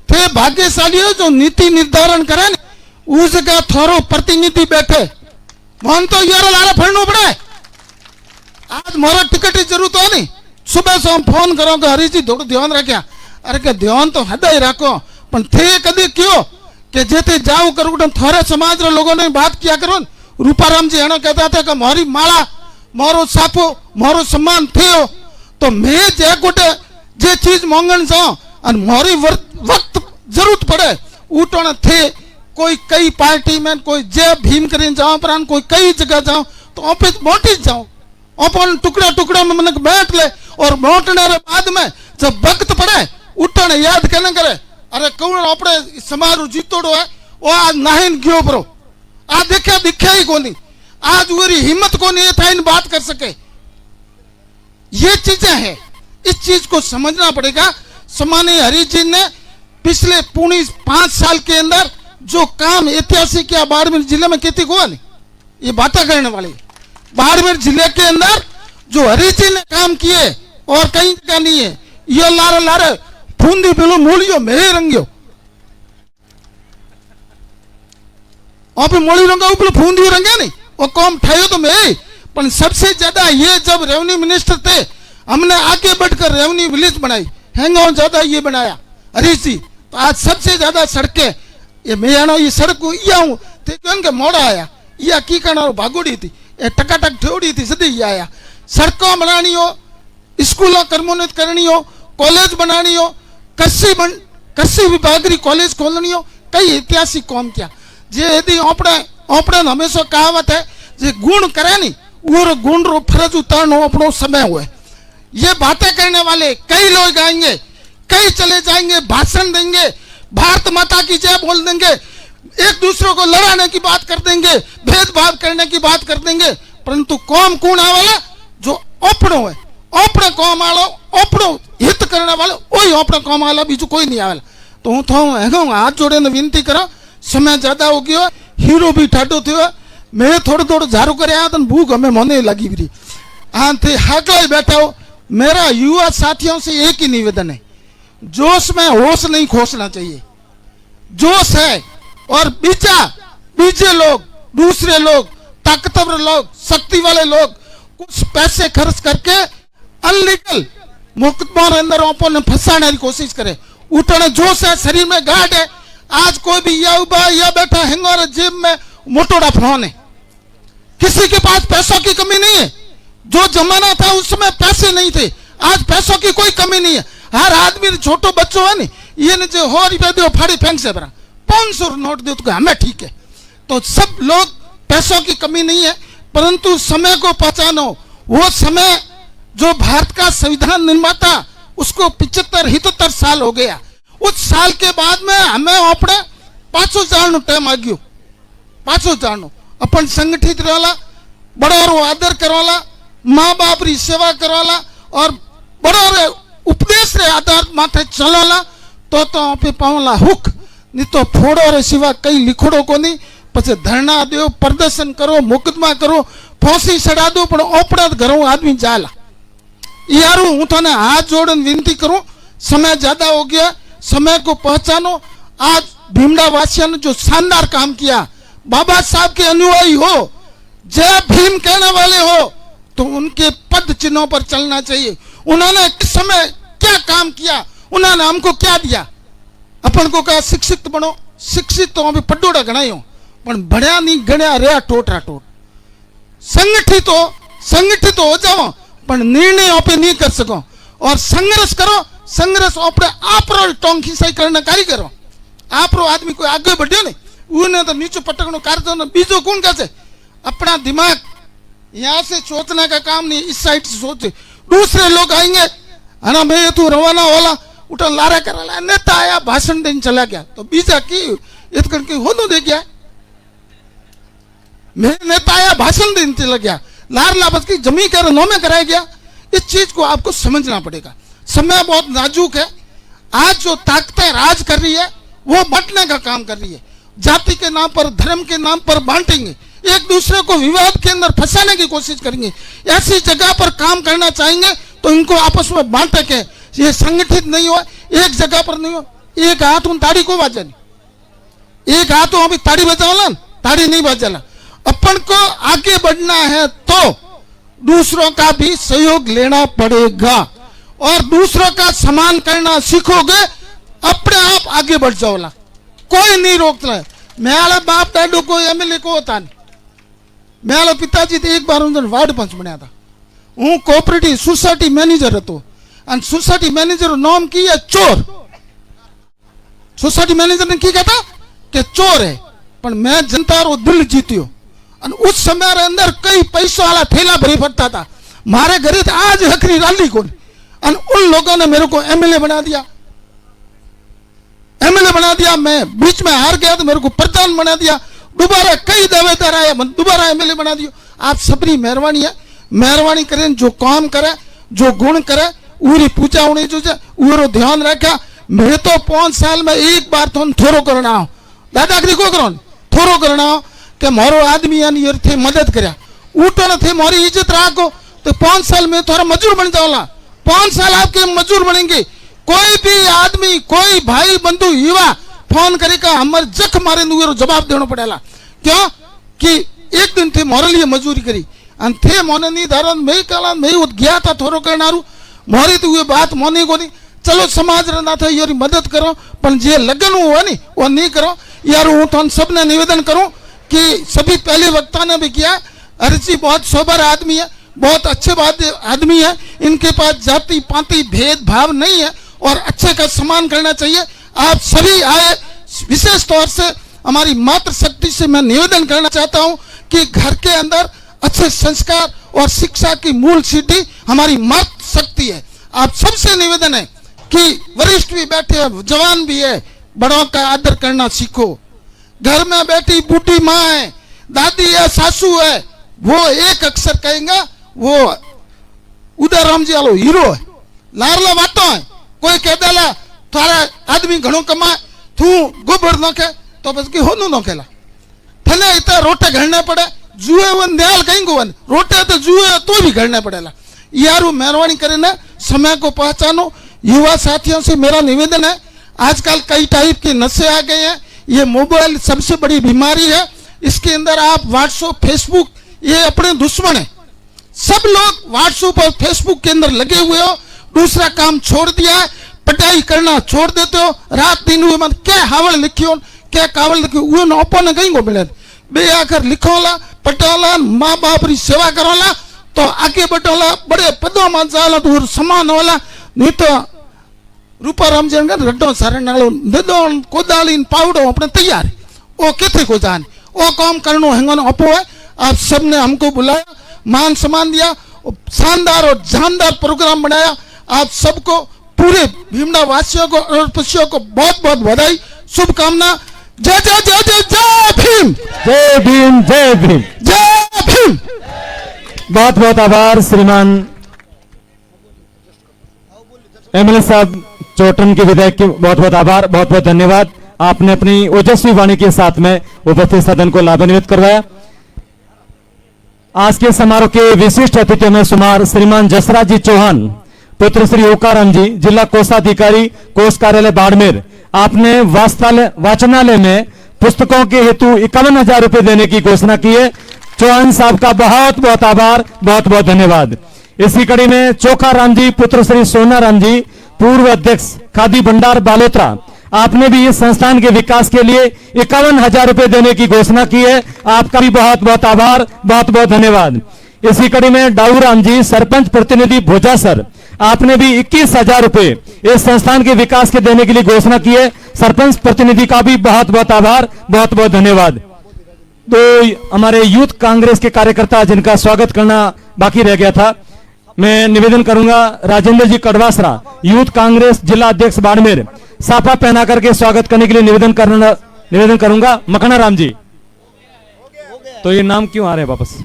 थे भाग्यशाली हो जो नीति निर्धारण करे, उस जगह थोड़ो प्रतिनिधि बैठे, मन तो यार लारा फड़ना पड़े। आज मोरा टिकट की जरूरत हो नहीं, सुबह से हम फोन करो कि हरीश जी थोड़ा ध्यान रखा, अरे के ध्यान तो हृदय रखो, पर थे कभी क्यों कि जेते जाओ करो थोड़े समाज रे लोगों ने बात किया करो। रूपाराम जी एनो कहता था कि मोरी माला, मोरो साफो, मोरो सम्मान थे हो, तो मैं जे गोटे जे चीज मांगन जाऊं और मोरी वक्त जरूरत पड़े उठोने थे, कोई कई पार्टी में, कोई जे भीम करें जाओ पर कोई कई जगह जाओ तो ऑफिस मोटी जाओ, अपन टुकड़ा टुकड़ा में मन बैठ ले, और बैठने के बाद में जब वक्त पड़े उठने याद कहना करे, अरे कौन अपने समाज जीतोड़ो है, वो आज नाहिन गयो बरो, आज देखा दिखा ही कोनी, आज वो हिम्मत को नहीं था इन बात कर सके। ये चीजें हैं, इस चीज को समझना पड़ेगा। सम्मानीय हरीश जी ने पिछले पूरी 5 साल के अंदर जो काम ऐतिहासिक किया बाड़मेर जिले में, कितनी हुआ नहीं, ये बातें करने वाले। बाड़मेर जिले के अंदर जो हरीश जी ने काम किए और कहीं जगह नहीं है, ये लारे लारे फूंदी बिलो मूलियो मेरे रंगियो, और फिर मोली रंगा ऊपर फूंदी रंगे नहीं, वो कौम ठायो तो मैं। पर सबसे ज्यादा ये जब रेवेन्यू मिनिस्टर थे, हमने आगे बढ़कर रेवेन्यू विलेज बनाई, हैंगॉन ज्यादा ये बनाया हरीश जी। तो आज सबसे ज्यादा सड़कें ये मैं ये सड़क या हूँ के मोड़ा आया, या की करना भागोड़ी थी, ये टकाटक ठोड़ी थी, सदी आया। सड़कों बनानी हो, स्कूलों कर्मोन्नत करनी हो, कॉलेज बनानी हो, कृषि विभाग की कॉलेज खोलनी हो, कई ऐतिहासिक काम किया। जे यदि આપણે हमेशा कहावत है जे गुण करे नहीं वो गुण रो फर्ज उतारनो अपनो समय हुए। ये बातें करने वाले कई लोग आएंगे, कई चले जाएंगे, भाषण देंगे, भारत माता की जय बोल देंगे, एक दूसरे को लड़ाने की बात कर देंगे, भेदभाव करने की बात कर देंगे, परंतु कौम कौन आवेला जो अपनो है, अपने कौम वालो अपनो हित करने वाले वही अपने कौम वाला, बीजू कोई नहीं आवेला। तो हूँ थो हाथ जोड़े ने विनती करा, समय ज्यादा हो गयो, हीरो भी ठाडो थयो, मैं थोड़ो झारू कर आया तो भूख हमें मोने लगी भी हाँ थे हाकला ही बैठा हो। मेरा युवा साथियों से एक ही निवेदन है, जोश में होश नहीं खोसना चाहिए। जोश है और बीजे लोग, दूसरे लोग, ताकतवर लोग, शक्ति वाले लोग कुछ पैसे खर्च करके अनलीगल मुकदमा अंदर अपन फंसाने की कोशिश करे। उठने जोश है, शरीर में गाढ़ है। आज कोई भी या उबा या बैठा हैंगर जेब में मोटोड़ा फोन है, किसी के पास पैसों की कमी नहीं है। जो जमाना था उस समय पैसे नहीं थे, आज पैसों की कोई कमी नहीं है। हर आदमी छोटो बच्चों है नहीं, ये ने जो 100 रुपया दो फाड़ी फेंक से बरा 500 नोट दो तो हमें ठीक है। तो सब लोग पैसों की कमी नहीं है, परंतु समय को पहचानो। वो समय जो भारत का संविधान निर्माता उसको 75-77 साल हो गया। उस साल के बाद में हमें अपने पाछो जानो टाइम आ गयो, पाछो जानो अपन संगठित रहला, बड़ा रो आदर करवाला, माँ बाप री सेवा करवाला और बड़ा रे उपदेश रे आधार माथे चलाला तो आपे पावला हुक, नहीं तो फोड़ो रे सिवा कई लिखड़ो को नहीं। पछे धरना दो, प्रदर्शन करो, मुकदमा करो, फांसी चढ़ा दो, पर ओपड़ा घरों आदमी जाला। यार हूँ थाने हाथ जोड़न विनती करूं, समय ज्यादा हो गया, समय को पहचानो। आज भीमड़ा वासियों ने जो शानदार काम किया, बाबा साहब के अनुयायी हो, जय भीम कहने वाले हो, तो उनके पद चिन्हों पर चलना चाहिए। उन्होंने किस समय क्या काम किया, उन्होंने हमको क्या दिया। अपन को कहा शिक्षित बनो, शिक्षित तो अभी पड्डोड़ा गणाई हो, पर बढ़िया नहीं गणिया रे टोटा टोट। संगठित हो जाओ, पर निर्णय पे नहीं कर सको। और संघर्ष करो, संघर्ष अपने आप रो टोंकी सही करने कार्य करो। आप रो आदमी कोई आगे बढ़ियो नहीं, उन्हें तो नीचे पटकनो कार्य ना, बीजो कौन कैसे अपना दिमाग यहाँ से सोचने का काम नहीं, इस साइड से सोचे। दूसरे लोग आएंगे, है ना, मैं तू रवाना वाला उठा लारा करा, नेता आया भाषण देने चला गया, तो बीजा की इत करके होनो दे गया। मैं नेता आया भाषण देने चला गया, लार लापस की जमी कर नो में कराया गया। इस चीज को आपको समझना पड़ेगा। समय बहुत नाजुक है। आज जो ताकतें राज कर रही है वो बांटने का काम कर रही है, जाति के नाम पर, धर्म के नाम पर बांटेंगे, एक दूसरे को विवाद के अंदर फंसाने की कोशिश करेंगे। ऐसी जगह पर काम करना चाहेंगे तो इनको आपस में बांटे के, ये संगठित नहीं हो, एक जगह पर नहीं हो। एक हाथ उन ताड़ी को बजा नहीं, एक हाथ अभी ताड़ी बजाओ, ताड़ी नहीं बजाला। अपन को आगे बढ़ना है तो दूसरों का भी सहयोग लेना पड़ेगा, और दूसरों का सम्मान करना सीखोगे, अपने आप आगे बढ़ जाओला, कोई नहीं रोकता। मेरा बाप दादू को एमएलए को होता नहीं, मेरा पिताजी तो एक बार उन्होंने वार्ड पंच बनया था। हूँ कोऑपरेटिव सोसायटी मैनेजर હતો, અને સોસાયટી મેનેજરનું નામ की है चोर। सोसायटी मैनेजर ने की कहता कि चोर है, पर मैं जनता रो दिल जीत्यो। उस समय अंदर कई पैसों वाला थैला भरी फटता था। मारे घरे आज हकरी राली को, उन लोगों ने मेरे को एमएलए बना दिया, एमएलए बना दिया। मैं बीच में हार गया तो मेरे को प्रधान बना दिया। दोबारा कई दावेदार आए, दोबारा एमएलए बना दियो। आप सबरी मेहरबानी है, मेहरबानी करें जो काम करे, जो गुण करे, उरी पूजा होनी जो उरो ध्यान रखा। मैं तो 5 साल में एक बार तो थोड़ो करना हो, दादागिरी को करो, थोड़ो करना हो कि मारो आदमी यानी थे मदद करया, उठो न थे मारी इज्जत राखो, तो 5 साल में थोड़ा मजूर बन जाओला। 5 साल आपके मजूर बनेंगे। कोई भी आदमी, कोई भाई बंधु युवा फोन करेगा, हमारे जख मारे जवाब देना पड़ेगा। क्यों कि एक दिन थे मोरे लिए मजूरी करी, थे मोने नहीं धारण मैं कला मैं गया था थोड़ो करनारू, मोरी तो ये बात मोनी को नहीं। चलो समाज रहना था यार मदद करो, पर जे लगन हुआ नहीं वो नहीं करो यार। हूँ तो सबने निवेदन करूं कि सभी पहले वक्ता ने भी किया, अर्जी बहुत सोबर आदमी है, बहुत अच्छे बात आदमी है, इनके पास जाति पाति भेदभाव नहीं है और अच्छे का सम्मान करना चाहिए। आप सभी आए, विशेष तौर से हमारी मातृशक्ति से मैं निवेदन करना चाहता हूं कि घर के अंदर अच्छे संस्कार और शिक्षा की मूल सीढ़ी हमारी मातृशक्ति है। आप सबसे निवेदन है कि वरिष्ठ भी बैठे हैं, जवान भी है, बड़ों का आदर करना सीखो। घर में बैठी बूढ़ी माँ है, दादी है, सासू है, वो एक अक्षर कहेंगे, वो उदयराम जी वालो हीरो है, लारला वाटो है। कोई कह देला थारा आदमी घणो कमाए, तू गोबर नोखे तो बस की होनु नोखेला, थने इतना रोटे घड़ने पड़े, जुए वन दयाल कहीं वन रोटे तो जुए तो भी घड़ने पड़ेला। यारू मेहरबानी करे समय को पहचानो। युवा साथियों से मेरा निवेदन है, आजकल कई टाइप के नशे आ गए हैं, ये मोबाइल सबसे बड़ी बीमारी है। इसके अंदर आप व्हाट्सएप, फेसबुक, ये अपने दुश्मन है। सब लोग व्हाट्सएप और फेसबुक के अंदर लगे हुए हो, दूसरा काम छोड़ दिया है, पढ़ाई करना छोड़ देते हो। रात दिन हुए मत क्या हावड़ लिखियो, क्या कावड़ लिखियो, वो ओपो ने कहीं को मिले बे आकर लिखोला, पटोला, माँ बाप री सेवा करोला तो आगे बढ़ोला, बड़े पदों में जाला तो समान होला। नहीं तो रूपाराम जी रड्डो सारे नालो ददो कोदाली पावड़ो अपने तैयार, वो किथे को जान, वो काम करनो हैंगन अपो है। आप सबने हमको बुलाया, मान सम्मान दिया, शानदार और जानदार प्रोग्राम बनाया। आप सबको, पूरे भीमड़ा वासियों को और पक्षियों को बहुत बहुत बधाई, शुभकामना। जय जय जय जय जय भीम, जय भीम, जय भीम, जय भीम। बहुत बहुत आभार श्रीमान एमएलए साहब चोटन के विधायक के, बहुत बहुत आभार, बहुत बहुत धन्यवाद। आपने अपनी ओजस्वी वाणी के साथ में उपस्थित सदन को लाभान्वित करवाया। आज के समारोह के विशिष्ट अतिथि में शुमार श्रीमान जसराज जी चौहान, पुत्र श्री ओकाराम जी, जिला कोषाधिकारी, कोष कार्यालय बाड़मेर। आपने वाचनालय में पुस्तकों के हेतु 51,000 रुपए देने की घोषणा की है। चौहान साहब का बहुत बहुत आभार, बहुत बहुत धन्यवाद। इसी कड़ी में चोखाराम जी, पुत्र श्री सोनाराम जी, पूर्व अध्यक्ष खादी भंडार बालोतरा, आपने भी इस संस्थान के विकास के लिए 51,000 रुपए देने की घोषणा की है। आपका भी बहुत बहुत आभार, बहुत बहुत धन्यवाद। इसी कड़ी में डाऊराम जी, सरपंच प्रतिनिधि भोजासर, आपने भी 21,000 रुपए इस संस्थान के विकास के देने के लिए घोषणा की है। सरपंच प्रतिनिधि का भी बहुत बहुत आभार, बहुत बहुत धन्यवाद। तो हमारे यूथ कांग्रेस के कार्यकर्ता जिनका स्वागत करना बाकी रह गया था, मैं निवेदन करूंगा राजेंद्र जी कड़वासरा, यूथ कांग्रेस जिला अध्यक्ष बाड़मेर, साफा पहना करके स्वागत करने के लिए निवेदन करूंगा। मखना राम जी, तो ये नाम क्यों आ रहे हैं वापस?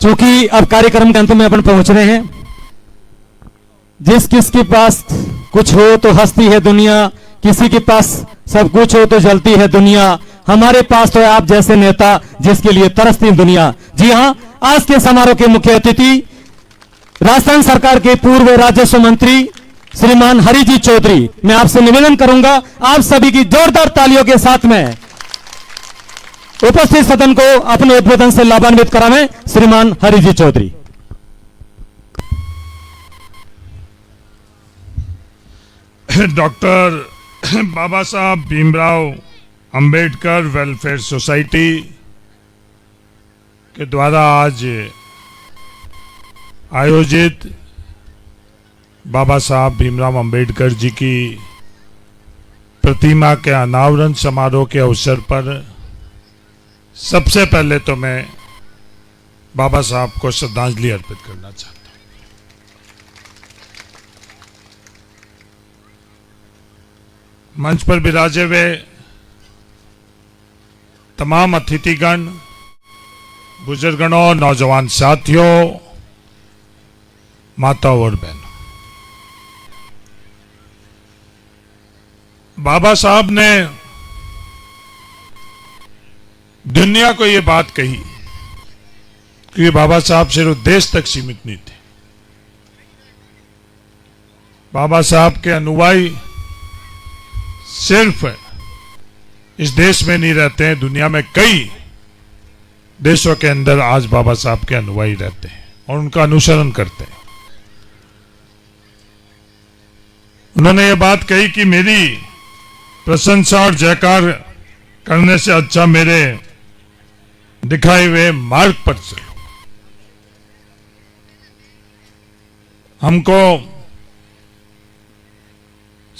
चूंकि अब कार्यक्रम के अंत में अपन पहुंच रहे हैं। जिस किसके पास कुछ हो तो हंसती है दुनिया, किसी के पास सब कुछ हो तो जलती है दुनिया। हमारे पास तो है आप जैसे नेता जिसके लिए तरसती दुनिया। जी हां, आज के समारोह के मुख्य अतिथि राजस्थान सरकार के पूर्व राजस्व मंत्री श्रीमान हरि जी चौधरी। मैं आपसे निवेदन करूंगा आप सभी की जोरदार तालियों के साथ में उपस्थित सदन को अपने उद्बोधन से लाभान्वित करावें। श्रीमान हरि जी चौधरी। डॉक्टर बाबा साहब भीमराव अंबेडकर वेलफेयर सोसाइटी के द्वारा आज आयोजित बाबा साहब भीमराव अंबेडकर जी की प्रतिमा के अनावरण समारोह के अवसर पर सबसे पहले तो मैं बाबा साहब को श्रद्धांजलि अर्पित करना चाहता हूं। मंच पर विराजे हुए तमाम अतिथिगण, बुजुर्गणों, नौजवान साथियों, माताओं और बहनों, बाबा साहब ने दुनिया को ये बात कही कि बाबा साहब सिर्फ देश तक सीमित नहीं थे। बाबा साहब के अनुयायी सिर्फ इस देश में नहीं रहते हैं, दुनिया में कई देशों के अंदर आज बाबा साहब के अनुयायी रहते हैं और उनका अनुसरण करते हैं। उन्होंने ये बात कही कि मेरी प्रशंसा और जयकार करने से अच्छा मेरे दिखाए हुए मार्ग पर चलो। हमको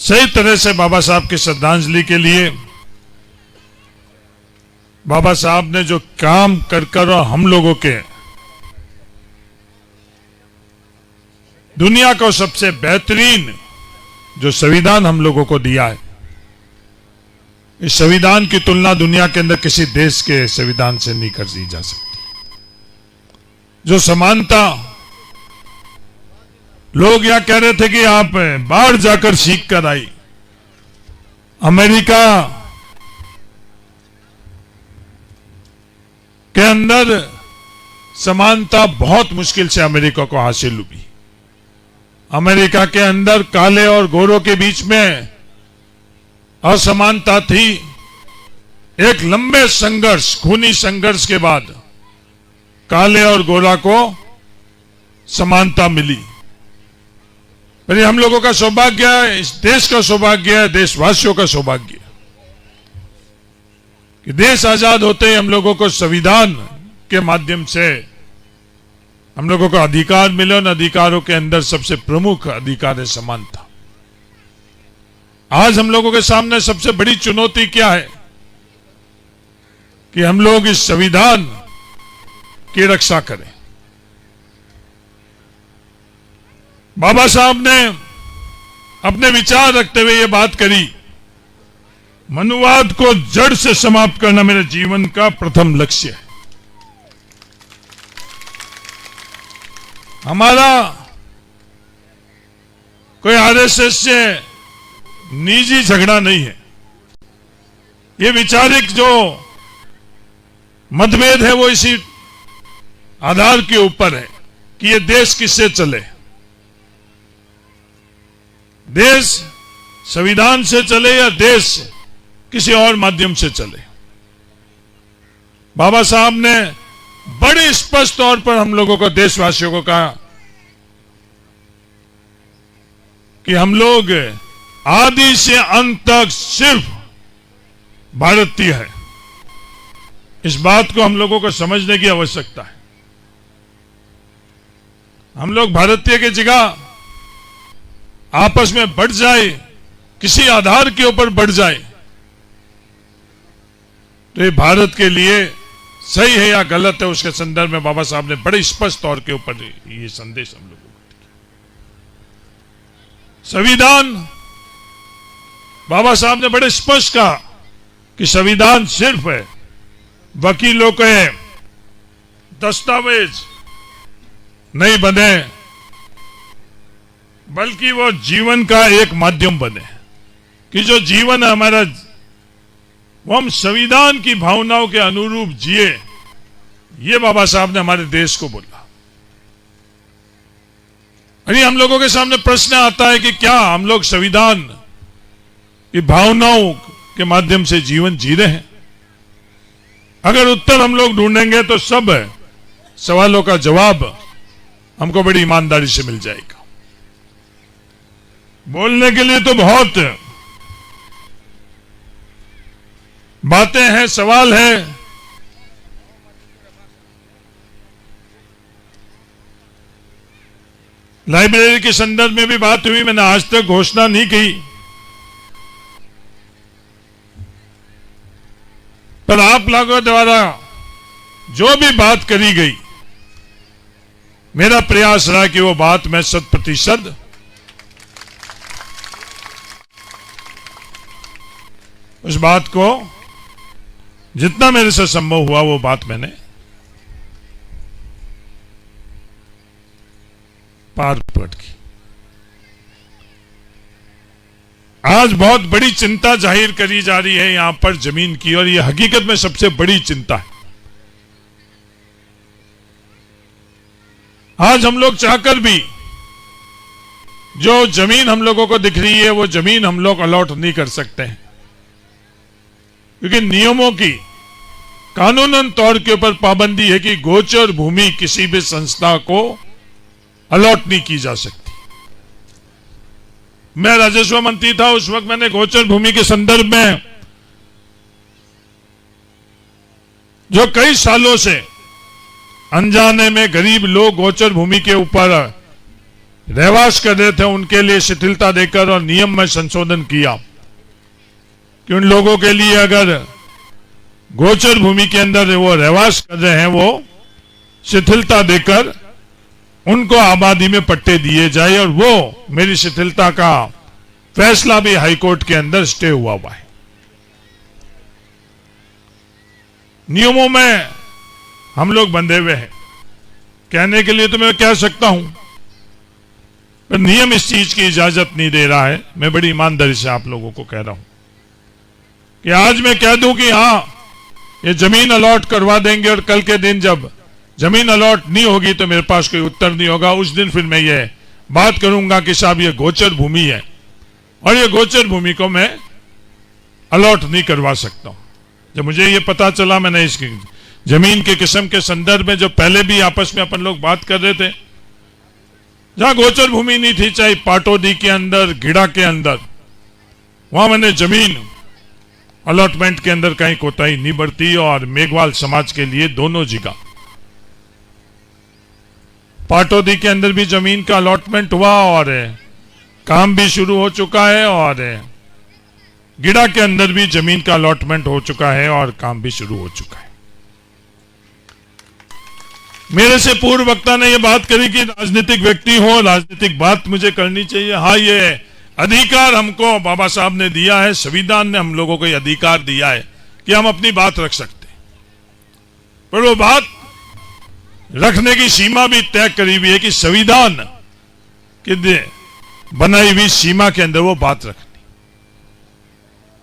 सही तरह से बाबा साहब की श्रद्धांजलि के लिए बाबा साहब ने जो काम कर और हम लोगों के दुनिया को सबसे बेहतरीन जो संविधान हम लोगों को दिया है, इस संविधान की तुलना दुनिया के अंदर किसी देश के संविधान से नहीं कर दी जा सकती। जो समानता, लोग यहां कह रहे थे कि आप बाहर जाकर सीख कर आई, अमेरिका के अंदर समानता बहुत मुश्किल से अमेरिका को हासिल हुई। अमेरिका के अंदर काले और गोरों के बीच में असमानता थी। एक लंबे संघर्ष, खूनी संघर्ष के बाद काले और गोरा को समानता मिली। पर ये हम लोगों का सौभाग्य है, इस देश का सौभाग्य है, देशवासियों का सौभाग्य है कि देश आजाद होते ही हम लोगों को संविधान के माध्यम से हम लोगों को अधिकार मिले। उन अधिकारों के अंदर सबसे प्रमुख अधिकार है समानता। आज हम लोगों के सामने सबसे बड़ी चुनौती क्या है कि हम लोग इस संविधान की रक्षा करें। बाबा साहब ने अपने विचार रखते हुए यह बात करी, मनुवाद को जड़ से समाप्त करना मेरे जीवन का प्रथम लक्ष्य है। हमारा कोई आरएसएस से निजी झगड़ा नहीं है। ये वैचारिक जो मतभेद है वो इसी आधार के ऊपर है कि ये देश किससे चले। देश संविधान से चले या देश किसी और माध्यम से चले। बाबा साहब ने बड़े स्पष्ट तौर पर हम लोगों को, देशवासियों को कहा कि हम लोग आदि से अंत तक सिर्फ भारतीय है। इस बात को हम लोगों को समझने की आवश्यकता है। हम लोग भारतीय की जगह आपस में बढ़ जाए, किसी आधार के ऊपर बढ़ जाए, तो ये भारत के लिए सही है या गलत है, उसके संदर्भ में बाबा साहब ने बड़े स्पष्ट तौर के ऊपर ये संदेश हम लोगों को दिया। संविधान, बाबा साहब ने बड़े स्पष्ट कहा कि संविधान सिर्फ है वकीलों के दस्तावेज नहीं बने, बल्कि वो जीवन का एक माध्यम बने कि जो जीवन है हमारा, वो हम संविधान की भावनाओं के अनुरूप जिए। ये बाबा साहब ने हमारे देश को बोला। अरे हम लोगों के सामने प्रश्न आता है कि क्या हम लोग संविधान की भावनाओं के माध्यम से जीवन जी रहे हैं? अगर उत्तर हम लोग ढूंढेंगे तो सब सवालों का जवाब हमको बड़ी ईमानदारी से मिल जाएगा। बोलने के लिए तो बहुत बातें हैं, सवाल है, लाइब्रेरी के संदर्भ में भी बात हुई। मैंने आज तक घोषणा नहीं की, पर आप लोगों द्वारा जो भी बात करी गई, मेरा प्रयास रहा कि वो बात मैं 100% उस बात को जितना मेरे से संभव हुआ वो बात मैंने पार पट की। आज बहुत बड़ी चिंता जाहिर करी जा रही है यहां पर जमीन की, और यह हकीकत में सबसे बड़ी चिंता है। आज हम लोग चाहकर भी जो जमीन हम लोगों को दिख रही है वो जमीन हम लोग अलॉट नहीं कर सकते हैं, क्योंकि नियमों की कानूनन तौर के ऊपर पाबंदी है कि गोचर भूमि किसी भी संस्था को अलॉट नहीं की जा सकती। मैं राजस्व मंत्री था, उस वक्त मैंने गोचर भूमि के संदर्भ में जो कई सालों से अनजाने में गरीब लोग गोचर भूमि के ऊपर रहवास कर रहे थे उनके लिए शिथिलता देकर और नियम में संशोधन किया कि उन लोगों के लिए अगर गोचर भूमि के अंदर वो रहवास कर रहे हैं, वो शिथिलता देकर उनको आबादी में पट्टे दिए जाए। और वो मेरी शिथिलता का फैसला भी हाईकोर्ट के अंदर स्टे हुआ है। नियमों में हम लोग बंधे हुए हैं। कहने के लिए तो मैं कह सकता हूं, पर नियम इस चीज की इजाजत नहीं दे रहा है। मैं बड़ी ईमानदारी से आप लोगों को कह रहा हूं कि आज मैं कह दूं कि हां ये जमीन अलॉट करवा देंगे और कल के दिन जब जमीन अलॉट नहीं होगी तो मेरे पास कोई उत्तर नहीं होगा। उस दिन फिर मैं ये बात करूंगा कि साहब ये गोचर भूमि है और ये गोचर भूमि को मैं अलॉट नहीं करवा सकता हूं। जब मुझे ये पता चला, मैंने इसकी जमीन के किस्म के संदर्भ में जो पहले भी आपस में अपन लोग बात कर रहे थे, जहां गोचर भूमि नहीं थी, चाहे पाटोदी के अंदर, गिड़ा के अंदर, वहां मैंने जमीन अलॉटमेंट के अंदर कहीं कोताही नहीं बरती। और मेघवाल समाज के लिए दोनों जगह पाटोदी के अंदर भी जमीन का अलॉटमेंट हुआ और काम भी शुरू हो चुका है, और गिड़ा के अंदर भी जमीन का अलॉटमेंट हो चुका है और काम भी शुरू हो चुका है। मेरे से पूर्व वक्ता ने यह बात करी कि राजनीतिक व्यक्ति हो, राजनीतिक बात मुझे करनी चाहिए। हाँ, ये अधिकार हमको बाबा साहब ने दिया है, संविधान ने हम लोगों को यह अधिकार दिया है कि हम अपनी बात रख सकते हैं, पर वो बात रखने की सीमा भी तय करी हुई है कि संविधान की बनाई हुई सीमा के अंदर वो बात रखनी।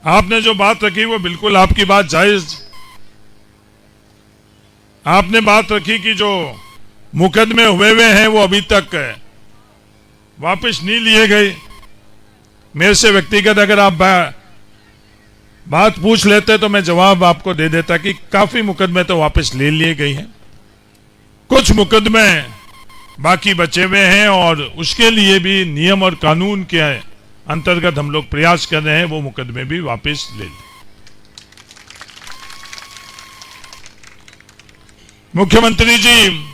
आपने जो बात रखी वो बिल्कुल आपकी बात जायज। आपने बात रखी कि जो मुकदमे हुए हैं वो अभी तक वापस नहीं लिए गए। मेरे से व्यक्तिगत अगर आप बात पूछ लेते तो मैं जवाब आपको दे देता कि काफी मुकदमे तो वापस ले लिए गए हैं, कुछ मुकदमे बाकी बचे हुए हैं और उसके लिए भी नियम और कानून के अंतर्गत हम लोग प्रयास कर रहे हैं वो मुकदमे भी वापस ले लें। मुख्यमंत्री जी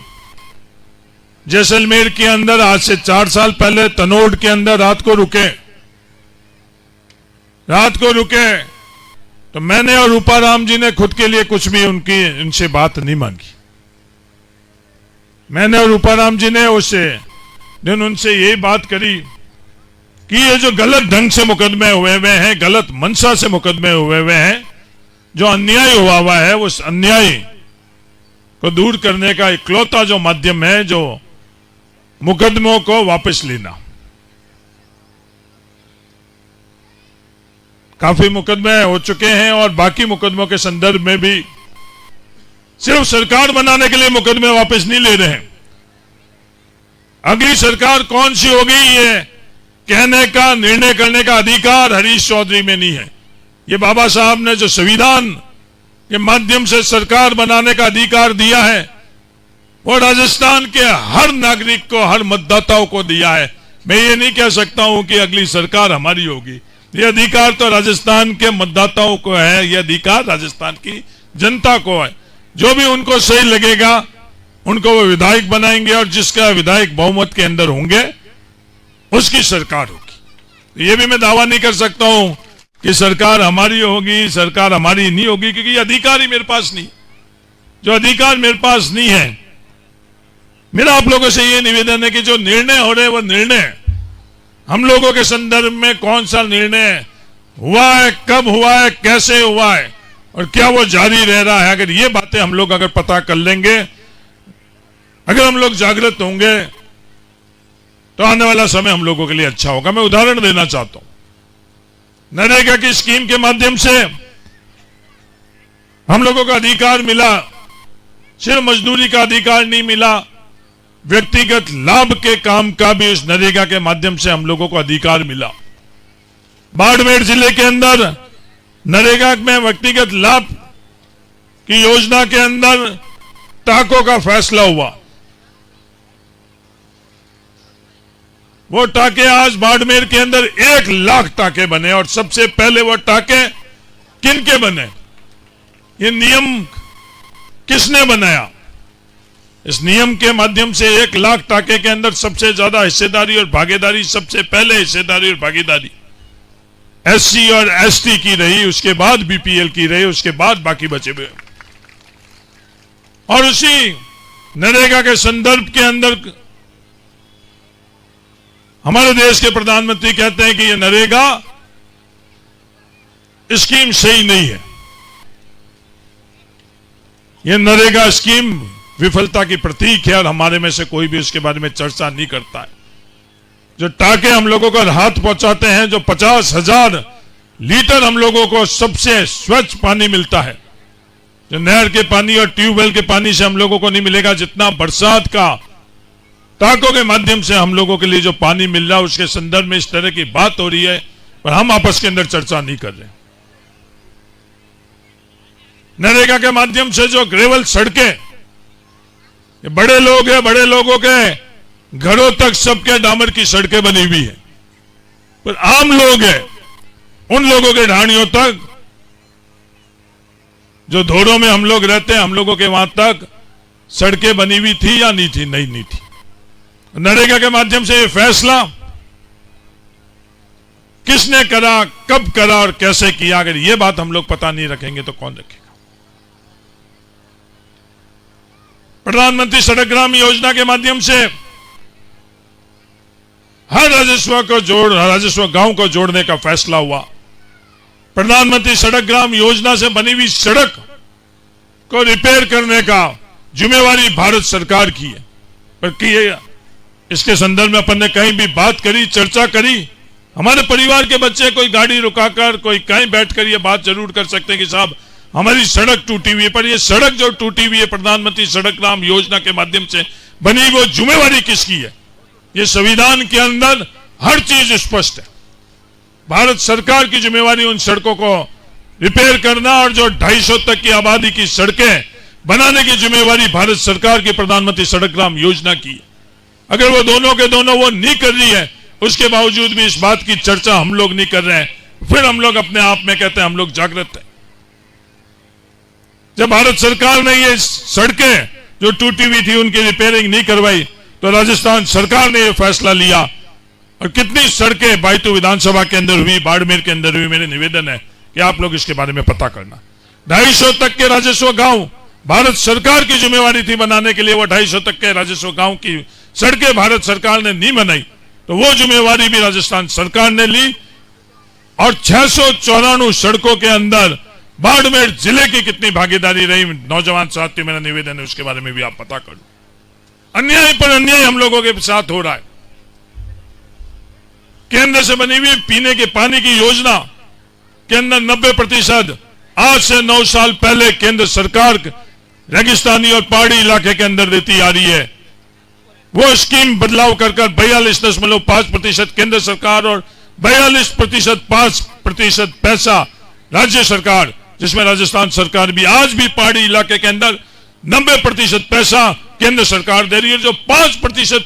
जैसलमेर के अंदर आज से 4 साल पहले तनोड़ के अंदर रात को रुके तो मैंने और रूपाराम जी ने खुद के लिए कुछ भी उनसे बात नहीं मांगी। मैंने और रूपाराम जी ने दिन उनसे यही बात करी कि ये जो गलत ढंग से मुकदमे हुए हैं, गलत मंशा से मुकदमे हुए हैं, जो अन्याय हुआ है, उस अन्याय को दूर करने का इकलौता जो माध्यम है जो मुकदमों को वापस लेना। काफी मुकदमे हो चुके हैं और बाकी मुकदमों के संदर्भ में भी सिर्फ सरकार बनाने के लिए मुकदमे वापस नहीं ले रहे हैं। अगली सरकार कौन सी होगी ये कहने का, निर्णय करने का अधिकार हरीश चौधरी में नहीं है। ये बाबा साहब ने जो संविधान के माध्यम से सरकार बनाने का अधिकार दिया है वो राजस्थान के हर नागरिक को, हर मतदाताओं को दिया है। मैं ये नहीं कह सकता हूं कि अगली सरकार हमारी होगी। ये अधिकार तो राजस्थान के मतदाताओं को है, ये अधिकार राजस्थान की जनता को है। जो भी उनको सही लगेगा उनको वो विधायक बनाएंगे और जिसका विधायक बहुमत के अंदर होंगे उसकी सरकार होगी। ये भी मैं दावा नहीं कर सकता हूं कि सरकार हमारी होगी, सरकार हमारी नहीं होगी, क्योंकि ये अधिकार ही मेरे पास नहीं। जो अधिकार मेरे पास नहीं है, मेरा आप लोगों से ये निवेदन है कि जो निर्णय हो रहे वो निर्णय हम लोगों के संदर्भ में कौन सा निर्णय हुआ है, कब हुआ है, कैसे हुआ है और क्या वो जारी रह रहा है, अगर ये बातें हम लोग अगर पता कर लेंगे, अगर हम लोग जागृत होंगे तो आने वाला समय हम लोगों के लिए अच्छा होगा। मैं उदाहरण देना चाहता हूं। नरेगा की स्कीम के माध्यम से हम लोगों का अधिकार मिला, सिर्फ मजदूरी का अधिकार नहीं मिला, व्यक्तिगत लाभ के काम का भी इस नरेगा के माध्यम से हम लोगों को अधिकार मिला। बाड़मेर जिले के अंदर नरेगा में व्यक्तिगत लाभ की योजना के अंदर टाकों का फैसला हुआ। वो टाके आज बाड़मेर के अंदर 1 लाख टाके बने और सबसे पहले वो टाके किनके बने, ये नियम किसने बनाया? इस नियम के माध्यम से 1 लाख टाके के अंदर सबसे ज्यादा हिस्सेदारी और भागीदारी, सबसे पहले हिस्सेदारी और भागीदारी एससी और एसटी की रही, उसके बाद बीपीएल की रही, उसके बाद बाकी बचे हुए। और उसी नरेगा के संदर्भ के अंदर हमारे देश के प्रधानमंत्री कहते हैं कि यह नरेगा स्कीम सही नहीं है, यह नरेगा स्कीम विफलता की प्रतीक है, और हमारे में से कोई भी उसके बारे में चर्चा नहीं करता है। जो टाके हम लोगों को हाथ पहुंचाते हैं, जो 50,000 लीटर हम लोगों को सबसे स्वच्छ पानी मिलता है, जो नहर के पानी और ट्यूबवेल के पानी से हम लोगों को नहीं मिलेगा, जितना बरसात का टाकों के माध्यम से हम लोगों के लिए जो पानी मिल रहा है, उसके संदर्भ में इस तरह की बात हो रही है, पर हम आपस के अंदर चर्चा नहीं कर रहे। नरेगा के माध्यम से जो ग्रेवल सड़कें, बड़े लोग हैं, बड़े लोगों के घरों तक सबके डामर की सड़कें बनी हुई है, पर आम लोग हैं, उन लोगों के ढाणियों तक, जो धोरों में हम लोग रहते हैं, हम लोगों के वहां तक सड़कें बनी हुई थी या नहीं थी? नहीं थी। नरेगा के माध्यम से यह फैसला किसने करा, कब करा और कैसे किया, अगर यह बात हम लोग पता नहीं रखेंगे तो कौन रखेगा? प्रधानमंत्री सड़क ग्राम योजना के माध्यम से हर राजस्व गांव को जोड़ने का फैसला हुआ। प्रधानमंत्री सड़क ग्राम योजना से बनी हुई सड़क को रिपेयर करने का जिम्मेवारी भारत सरकार की है, पर इसके संदर्भ में अपन ने कहीं भी बात करी, चर्चा करी? हमारे परिवार के बच्चे कोई गाड़ी रुकाकर, कोई कहीं बैठकर ये बात जरूर कर सकते हैं कि साहब हमारी सड़क टूटी हुई है, पर ये सड़क जो टूटी हुई है प्रधानमंत्री सड़क ग्राम योजना के माध्यम से बनी, वो जिम्मेवारी किसकी है? ये संविधान के अंदर हर चीज स्पष्ट है। भारत सरकार की जिम्मेवारी उन सड़कों को रिपेयर करना, और जो 250 तक की आबादी की सड़कें बनाने की जिम्मेवारी भारत सरकार की प्रधानमंत्री सड़क ग्राम योजना की है। अगर वो दोनों के दोनों वो नहीं कर रही है, उसके बावजूद भी इस बात की चर्चा हम लोग नहीं कर रहे हैं, फिर हम लोग अपने आप में कहते हैं हम लोग जागृत हैं। जब भारत सरकार ने ये सड़कें जो टूटी हुई थी उनकी रिपेयरिंग नहीं करवाई, तो राजस्थान सरकार ने यह फैसला लिया। और कितनी सड़कें बायतू विधानसभा के अंदर हुई, बाड़मेर के अंदर हुई, मेरे निवेदन है कि आप लोग इसके बारे में पता करना। 250 तक के राजस्व गांव भारत सरकार की जिम्मेवारी थी बनाने के लिए, वो 250 तक के राजस्व गांव की सड़कें भारत सरकार ने नहीं बनाई, तो वो जिम्मेवारी भी राजस्थान सरकार ने ली। और 694 सड़कों के अंदर बाड़मेर जिले की कितनी भागीदारी रही, नौजवान साथी, मेरा निवेदन है उसके बारे में भी आप पता कर लो। अन्याय पर अन्याय हम लोगों के साथ हो रहा है। केंद्र से बनी हुई पीने के पानी की योजना के अंदर 90% आज से 9 साल पहले केंद्र सरकार रेगिस्तानी और पहाड़ी इलाके के अंदर देती आ रही है। वो स्कीम बदलाव कर 42.5% केंद्र सरकार और 42.5% पैसा राज्य सरकार, जिसमें राजस्थान सरकार भी आज भी पहाड़ी इलाके के अंदर 90% पैसा केंद्र सरकार दे रही है। जो 5%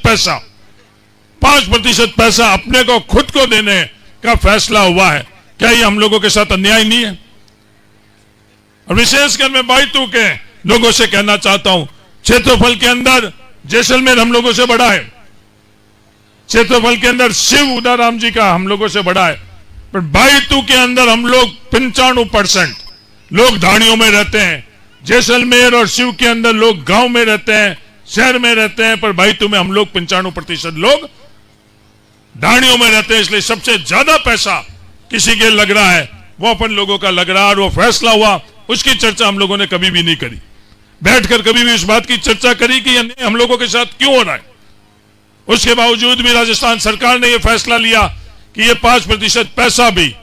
पैसा अपने को खुद को देने का फैसला हुआ है, क्या ये हम लोगों के साथ अन्याय नहीं है? और विशेषकर मैं बायतू के लोगों से कहना चाहता हूं, क्षेत्रफल के अंदर जैसलमेर हम लोगों से बड़ा है, क्षेत्रफल के अंदर शिव उदाराम जी का हम लोगों से बड़ा है, पर बायतू के अंदर हम लोग 95% लोग ढाणियों में रहते हैं। जैसलमेर और शिव के अंदर लोग गांव में रहते हैं, शहर में रहते हैं, पर बायतू में हम लोग 95% लोग ढाणियों में रहते हैं। इसलिए सबसे ज्यादा पैसा किसी के लग रहा है वो अपन लोगों का लग रहा है, और वो फैसला हुआ उसकी चर्चा हम लोगों ने कभी भी नहीं करी, बैठकर कभी भी इस बात की चर्चा करी कि हम लोगों के साथ क्यों हो रहा है। उसके बावजूद भी राजस्थान सरकार ने यह फैसला लिया कि ये 5% पैसा भी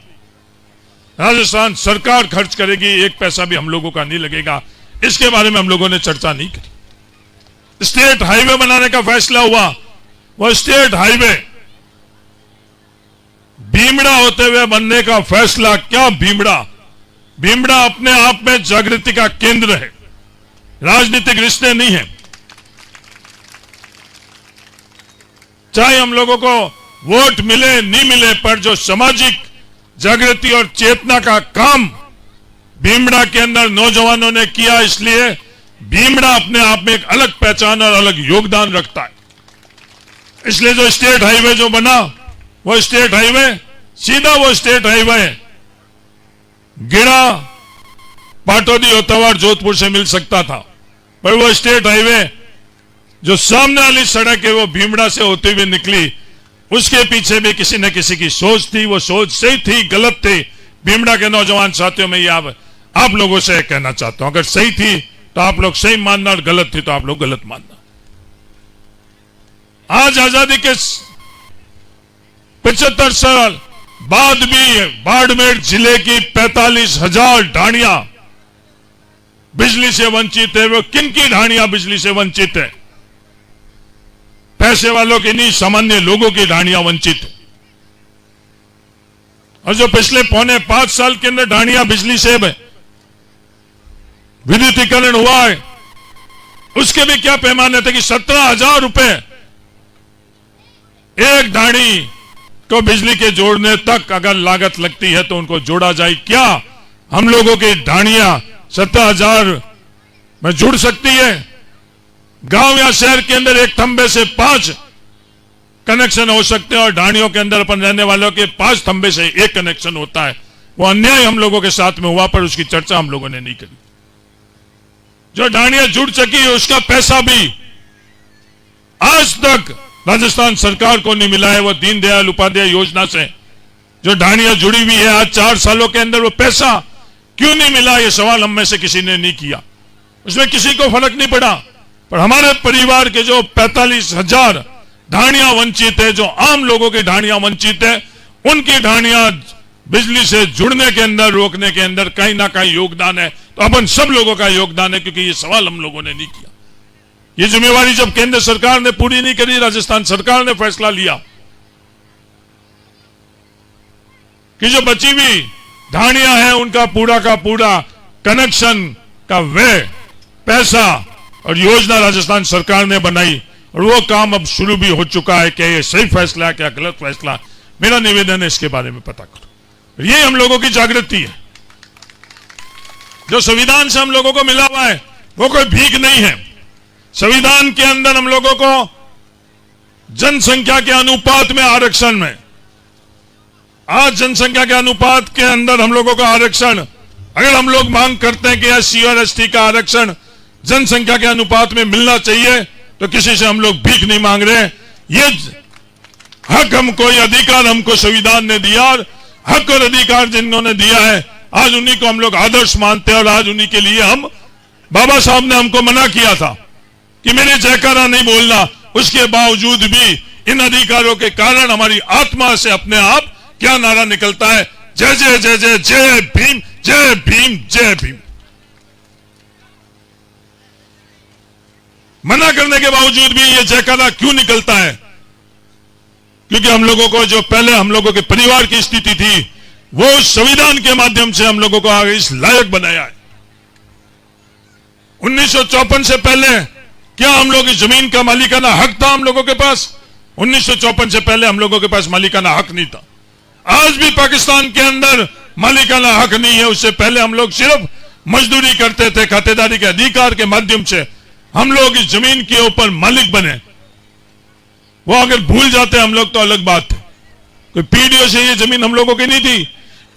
राजस्थान सरकार खर्च करेगी, 1 पैसा भी हम लोगों का नहीं लगेगा। इसके बारे में हम लोगों ने चर्चा नहीं करी। स्टेट हाईवे बनाने का फैसला हुआ, वो स्टेट हाईवे भीमड़ा होते हुए बनने का फैसला। क्या भीमड़ा अपने आप में जागृति का केंद्र है, राजनीतिक रिश्ते नहीं है। चाहे हम लोगों को वोट मिले नहीं मिले, पर जो सामाजिक जागृति और चेतना का काम भीमड़ा के अंदर नौजवानों ने किया, इसलिए भीमड़ा अपने आप में एक अलग पहचान और अलग योगदान रखता है। इसलिए जो स्टेट हाईवे जो बना, वो स्टेट हाईवे सीधा वो स्टेट हाईवे गिरा पाटौदी होतावाड़ जोधपुर से मिल सकता था, पर वो स्टेट हाईवे जो सामने वाली सड़क है वो भीमड़ा से होते हुए निकली। उसके पीछे भी किसी न किसी की सोच थी, वो सोच सही थी गलत थी, भीमड़ा के नौजवान साथियों में ये आप लोगों से कहना चाहता हूं, अगर सही थी तो आप लोग सही मानना और गलत थी तो आप लोग गलत मानना। आज आजादी के 75 साल बाद भी बाड़मेर जिले की 45,000 ढाणियां बिजली से वंचित है। वो किन की ढाणियां बिजली से वंचित है? पैसे वालों की नहीं, सामान्य लोगों की ढाणियां वंचित है। और जो पिछले 4.5 साल के अंदर ढाणियां बिजली से विद्युतीकरण हुआ है, उसके भी क्या पैमाने थे कि 17,000 रुपए एक ढाणी को बिजली के जोड़ने तक अगर लागत लगती है तो उनको जोड़ा जाए। क्या हम लोगों की ढाणियां 17,000 में जुड़ सकती है? गांव या शहर के अंदर एक थंबे से 5 कनेक्शन हो सकते हैं और ढाणियों के अंदर अपन रहने वालों के 5 थंबे से 1 कनेक्शन होता है। वो अन्याय हम लोगों के साथ में हुआ, पर उसकी चर्चा हम लोगों ने नहीं करी। जो ढाणियां जुड़ चुकी है उसका पैसा भी आज तक राजस्थान सरकार को नहीं मिला है। वो दीनदयाल उपाध्याय योजना से जो ढाणियां जुड़ी हुई है, आज 4 सालों के अंदर वो पैसा क्यों नहीं मिला, ये सवाल हम में से किसी ने नहीं किया। उसमें किसी को फर्क नहीं पड़ा, पर हमारे परिवार के जो 45,000 ढाणियां वंचित है, जो आम लोगों की ढाणियां वंचित है, उनकी ढाणियां बिजली से जुड़ने के अंदर, रोकने के अंदर कहीं ना कहीं योगदान है। तो अपन सब लोगों का योगदान है, क्योंकि ये सवाल हम लोगों ने नहीं किया। ये जिम्मेवारी जब केंद्र सरकार ने पूरी नहीं करी, राजस्थान सरकार ने फैसला लिया कि जो बची हुई ढाणियां हैं उनका पूरा का पूरा कनेक्शन का व्यय, पैसा और योजना राजस्थान सरकार ने बनाई, और वो काम अब शुरू भी हो चुका है। क्या ये सही फैसला है, क्या गलत फैसला? मेरा निवेदन है इसके बारे में पता करो। ये हम लोगों की जागृति है। जो संविधान से हम लोगों को मिला हुआ है वो कोई भीख नहीं है। संविधान के अंदर हम लोगों को जनसंख्या के अनुपात में आरक्षण में, आज जनसंख्या के अनुपात के अंदर हम लोगों का आरक्षण, अगर हम लोग मांग करते हैं कि SC और ST का आरक्षण जनसंख्या के अनुपात में मिलना चाहिए, तो किसी से हम लोग भीख नहीं मांग रहे। ये हक हमको, ये अधिकार हमको संविधान ने दिया, और हक और अधिकार जिन्होंने दिया है आज उन्हीं को हम लोग आदर्श मानते हैं। और आज उन्हीं के लिए हम, बाबा साहब ने हमको मना किया था कि मेरे जयकारा नहीं बोलना, उसके बावजूद भी इन अधिकारों के कारण हमारी आत्मा से अपने आप क्या नारा निकलता है, जय जय जय जय जय भीम, जय भीम, जय भीम। मना करने के बावजूद भी ये जयकारा क्यों निकलता है? क्योंकि हम लोगों को जो पहले हम लोगों के परिवार की स्थिति थी, वो संविधान के माध्यम से हम लोगों को आगे इस लायक बनाया है। 1954 से पहले क्या हम लोग इस जमीन का मालिकाना हक था हम लोगों के पास? 1954 से पहले हम लोगों के पास मालिकाना हक नहीं था। आज भी पाकिस्तान के अंदर मालिकाना हक नहीं है। उससे पहले हम लोग सिर्फ मजदूरी करते थे, खातेदारी के अधिकार के माध्यम से हम लोग इस जमीन के ऊपर मालिक बने। वो अगर भूल जाते हम लोग तो अलग बात है। कोई पीढ़ियों से ये जमीन हम लोगों की नहीं थी।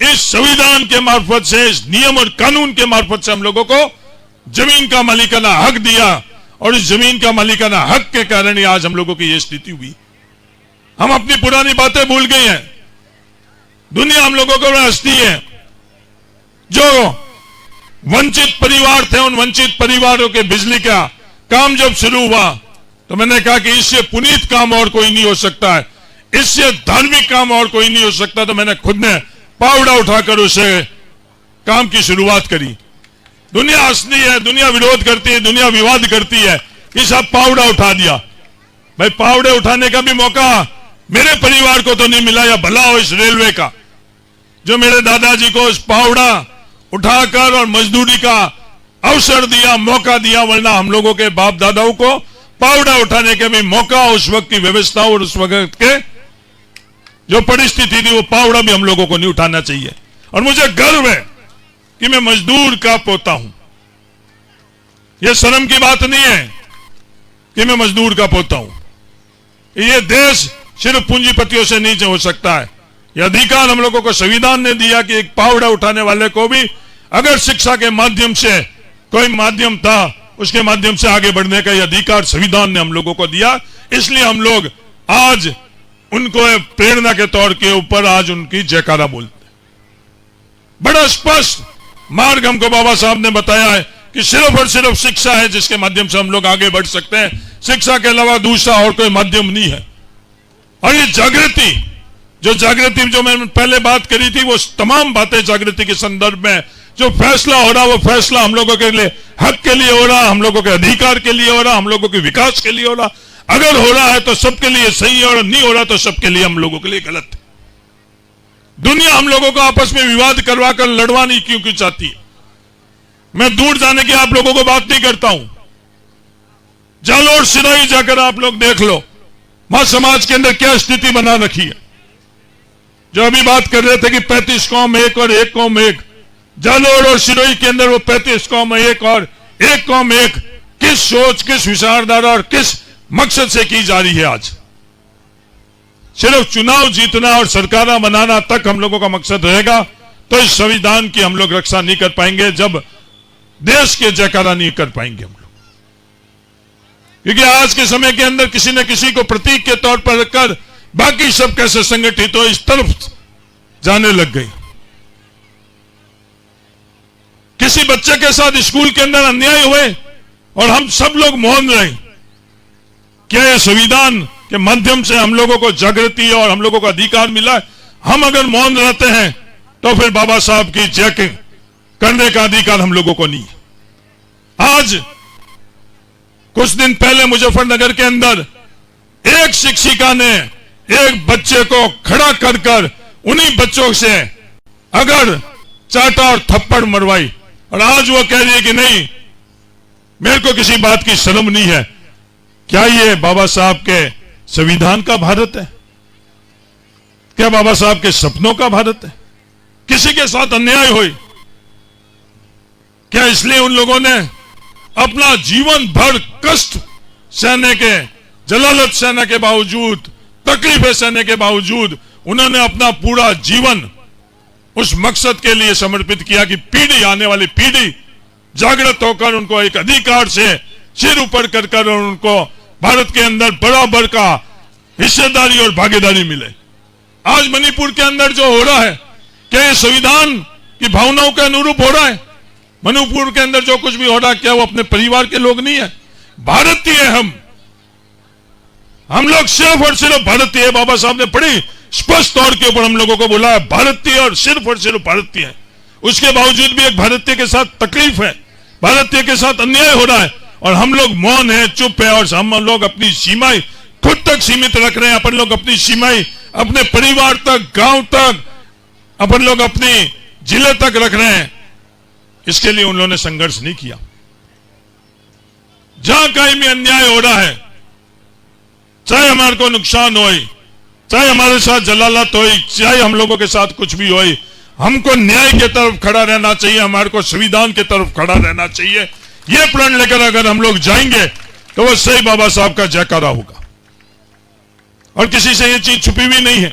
इस संविधान के मार्फत से, इस नियम और कानून के मार्फत से हम लोगों को जमीन का मालिकाना हक दिया, और इस जमीन का मालिकाना हक के कारण ही आज हम लोगों की यह स्थिति हुई। हम अपनी पुरानी बातें भूल गए हैं। दुनिया हम लोगों को हंसती है। जो वंचित परिवार थे, उन वंचित परिवारों के बिजली का काम जब शुरू हुआ तो मैंने कहा कि इससे पुनीत काम और कोई नहीं हो सकता है, इससे धार्मिक काम और कोई नहीं हो सकता। तो मैंने खुद ने पावड़ा उठाकर उसे काम की शुरुआत करी। दुनिया हंसती है, दुनिया विरोध करती है, दुनिया विवाद करती है कि सब पावड़ा उठा दिया। भाई पावड़े उठाने का भी मौका मेरे परिवार को तो नहीं मिला, या भला हो इस रेलवे का जो मेरे दादाजी को उस पावड़ा उठाकर और मजदूरी का अवसर दिया, मौका दिया। वरना हम लोगों के बाप दादाओं को पावड़ा उठाने के भी मौका, उस वक्त की व्यवस्था और उस वक्त के जो परिस्थिति थी, वो पावड़ा भी हम लोगों को नहीं उठाना चाहिए। और मुझे गर्व है कि मैं मजदूर का पोता हूं। यह शर्म की बात नहीं है कि मैं मजदूर का पोता हूं। यह देश सिर्फ पूंजीपतियों से नहीं हो सकता है। यह अधिकार हम लोगों को संविधान ने दिया कि एक पावड़ा उठाने वाले को भी अगर शिक्षा के माध्यम से कोई माध्यम था, उसके माध्यम से आगे बढ़ने का यह अधिकार संविधान ने हम लोगों को दिया। इसलिए हम लोग आज उनको प्रेरणा के तौर के ऊपर आज उनकी जयकारा बोलते। बड़ा स्पष्ट मार्ग हमको बाबा साहब ने बताया है कि सिर्फ और सिर्फ शिक्षा है जिसके माध्यम से हम लोग आगे बढ़ सकते हैं। शिक्षा के अलावा दूसरा और कोई माध्यम नहीं है। और ये जागृति जो मैंने पहले बात करी थी, वो तमाम बातें जागृति के संदर्भ में जो फैसला हो रहा, वो फैसला हम लोगों के लिए हक के लिए हो रहा, हम लोगों के अधिकार के लिए हो रहा, हम लोगों के विकास के लिए हो रहा। अगर हो रहा है तो सबके लिए सही है और नहीं हो रहा तो सबके लिए हम लोगों के लिए गलत है। दुनिया हम लोगों को आपस में विवाद करवा कर लड़वानी क्यों चाहती है? मैं दूर जाने की आप लोगों को बात नहीं करता हूं। जालोर सिराई जाकर आप लोग देख लो वहां समाज के अंदर क्या स्थिति बना रखी है। जो अभी बात कर रहे थे कि 35 कौम एक और एक कौम एक, जालोर और सिरोही के अंदर वो 35 कौम एक और एक कौम एक किस सोच, किस विचारधारा और किस मकसद से की जा रही है? आज सिर्फ चुनाव जीतना और सरकारा बनाना तक हम लोगों का मकसद रहेगा तो इस संविधान की हम लोग रक्षा नहीं कर पाएंगे, जब देश के जयकारा नहीं कर पाएंगे हम लोग। क्योंकि आज के समय के अंदर किसी न किसी को प्रतीक के तौर पर रखकर बाकी सब कैसे संगठित हो इस तरफ जाने लग गई। किसी बच्चे के साथ स्कूल के अंदर अन्याय हुए और हम सब लोग मौन रहे। क्या यह संविधान के माध्यम से हम लोगों को जागृति और हम लोगों को अधिकार मिला है? हम अगर मौन रहते हैं तो फिर बाबा साहब की जय करने का अधिकार हम लोगों को नहीं। आज कुछ दिन पहले मुजफ्फरनगर के अंदर एक शिक्षिका ने एक बच्चे को खड़ा कर उन्हीं बच्चों से अगर चाटा और थप्पड़ मरवाई, और आज वो कह रही है कि नहीं, मेरे को किसी बात की शर्म नहीं है। क्या ये बाबा साहब के संविधान का भारत है? क्या बाबा साहब के सपनों का भारत है? किसी के साथ अन्याय हुई, क्या इसलिए उन लोगों ने अपना जीवन भर कष्ट सहने के, जलालत सहने के बावजूद, तकलीफें सहने के बावजूद उन्होंने अपना पूरा जीवन उस मकसद के लिए समर्पित किया कि पीढ़ी, आने वाली पीढ़ी जागृत होकर उनको एक अधिकार से सिर ऊपर कर उनको भारत के अंदर बराबर का हिस्सेदारी और भागीदारी मिले। आज मणिपुर के अंदर जो हो रहा है, क्या ये संविधान की भावनाओं के अनुरूप हो रहा है? मणिपुर के अंदर जो कुछ भी हो रहा है, क्या वो अपने परिवार के लोग नहीं है? भारतीय है हम लोग सिर्फ और सिर्फ भारतीय। बाबा साहब ने बड़ी स्पष्ट तौर के ऊपर हम लोगों को बोला है भारतीय और सिर्फ भारतीय है। उसके बावजूद भी एक भारतीय के साथ तकलीफ है, भारतीय के साथ अन्याय हो रहा है और हम लोग मौन है, चुप है, और हम लोग अपनी सीमाएं खुद तक सीमित रख रहे हैं। अपन लोग अपनी सीमाएं अपने परिवार तक, गांव तक, अपन लोग अपनी जिले तक रख रहे हैं। इसके लिए उन्होंने संघर्ष नहीं किया। जहां कहीं भी अन्याय हो रहा है, चाहे हमारे को नुकसान हो, चाहे हमारे साथ जलालत हो, चाहे हम लोगों के साथ कुछ भी हो, हमको न्याय की तरफ खड़ा रहना चाहिए, हमारे को संविधान की तरफ खड़ा रहना चाहिए। यह प्रण लेकर अगर हम लोग जाएंगे तो वो सही बाबा साहब का जयकारा होगा। और किसी से ये चीज छुपी हुई नहीं है।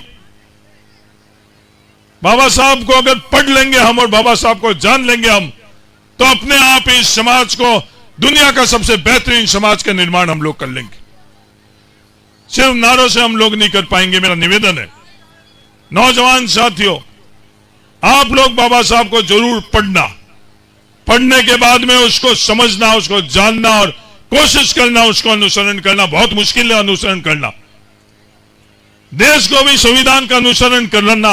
बाबा साहब को अगर पढ़ लेंगे हम और बाबा साहब को जान लेंगे हम, तो अपने आप इस समाज को दुनिया का सबसे बेहतरीन समाज का निर्माण हम लोग कर लेंगे। सिर्फ नारों से हम लोग नहीं कर पाएंगे। मेरा निवेदन है नौजवान साथियों, आप लोग बाबा साहब को जरूर पढ़ना, पढ़ने के बाद में उसको समझना, उसको जानना और कोशिश करना, उसको अनुसरण करना। बहुत मुश्किल है अनुसरण करना। देश को भी संविधान का अनुसरण करना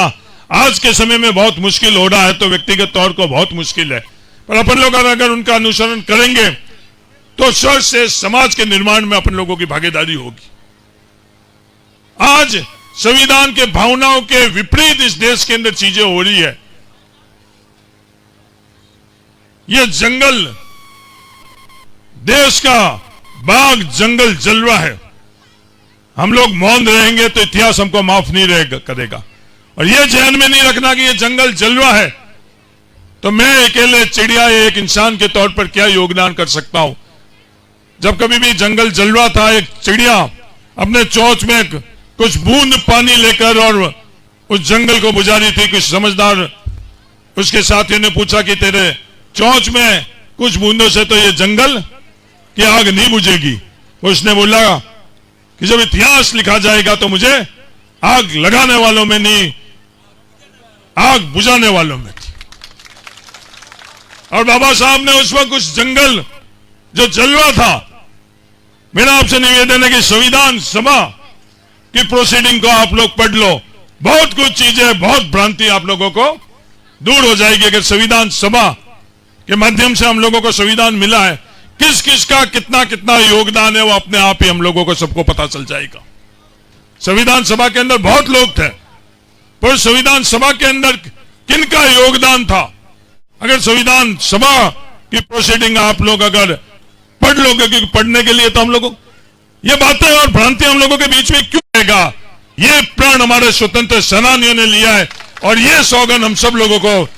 आज के समय में बहुत मुश्किल हो रहा है, तो व्यक्तिगत तौर को बहुत मुश्किल है, पर अपन लोग अगर उनका अनुसरण करेंगे तो सर से समाज के निर्माण में अपन लोगों की भागीदारी होगी। आज संविधान के भावनाओं के विपरीत इस देश के अंदर चीजें हो रही है। यह जंगल, देश का बाग जंगल जल रहा है। हम लोग मौन रहेंगे तो इतिहास हमको माफ नहीं करेगा। और यह ध्यान में नहीं रखना कि यह जंगल जल रहा है तो मैं अकेले चिड़िया एक इंसान के तौर पर क्या योगदान कर सकता हूं, जब कभी भी जंगल जल रहा था, एक चिड़िया अपने चोंच में कुछ बूंद पानी लेकर और उस जंगल को बुझा रही थी। कुछ समझदार उसके साथियों ने पूछा कि तेरे चोंच में कुछ बूंदों से तो ये जंगल की आग नहीं बुझेगी। उसने बोला कि जब इतिहास लिखा जाएगा तो मुझे आग लगाने वालों में नहीं, आग बुझाने वालों में थी। और बाबा साहब ने उस वक्त उस जंगल जो जल रहा था, मेरा आपसे निवेदन है कि संविधान सभा की प्रोसीडिंग को आप लोग पढ़ लो। बहुत कुछ चीजें, बहुत भ्रांति आप लोगों को दूर हो जाएगी अगर संविधान सभा के माध्यम से हम लोगों को संविधान मिला है। किस किस का कितना कितना योगदान है वो अपने आप ही हम लोगों को सबको पता चल जाएगा। संविधान सभा के अंदर बहुत लोग थे, पर संविधान सभा के अंदर किनका योगदान था, अगर संविधान सभा की प्रोसीडिंग आप लोग अगर पढ़ लोगे, क्योंकि पढ़ने के लिए तो हम लोगों ये बातें और भ्रांति हम लोगों के बीच में क्यों रहेगा। ये प्रण हमारे स्वतंत्र सेनानियों ने लिया है और ये सौगंध हम सब लोगों को,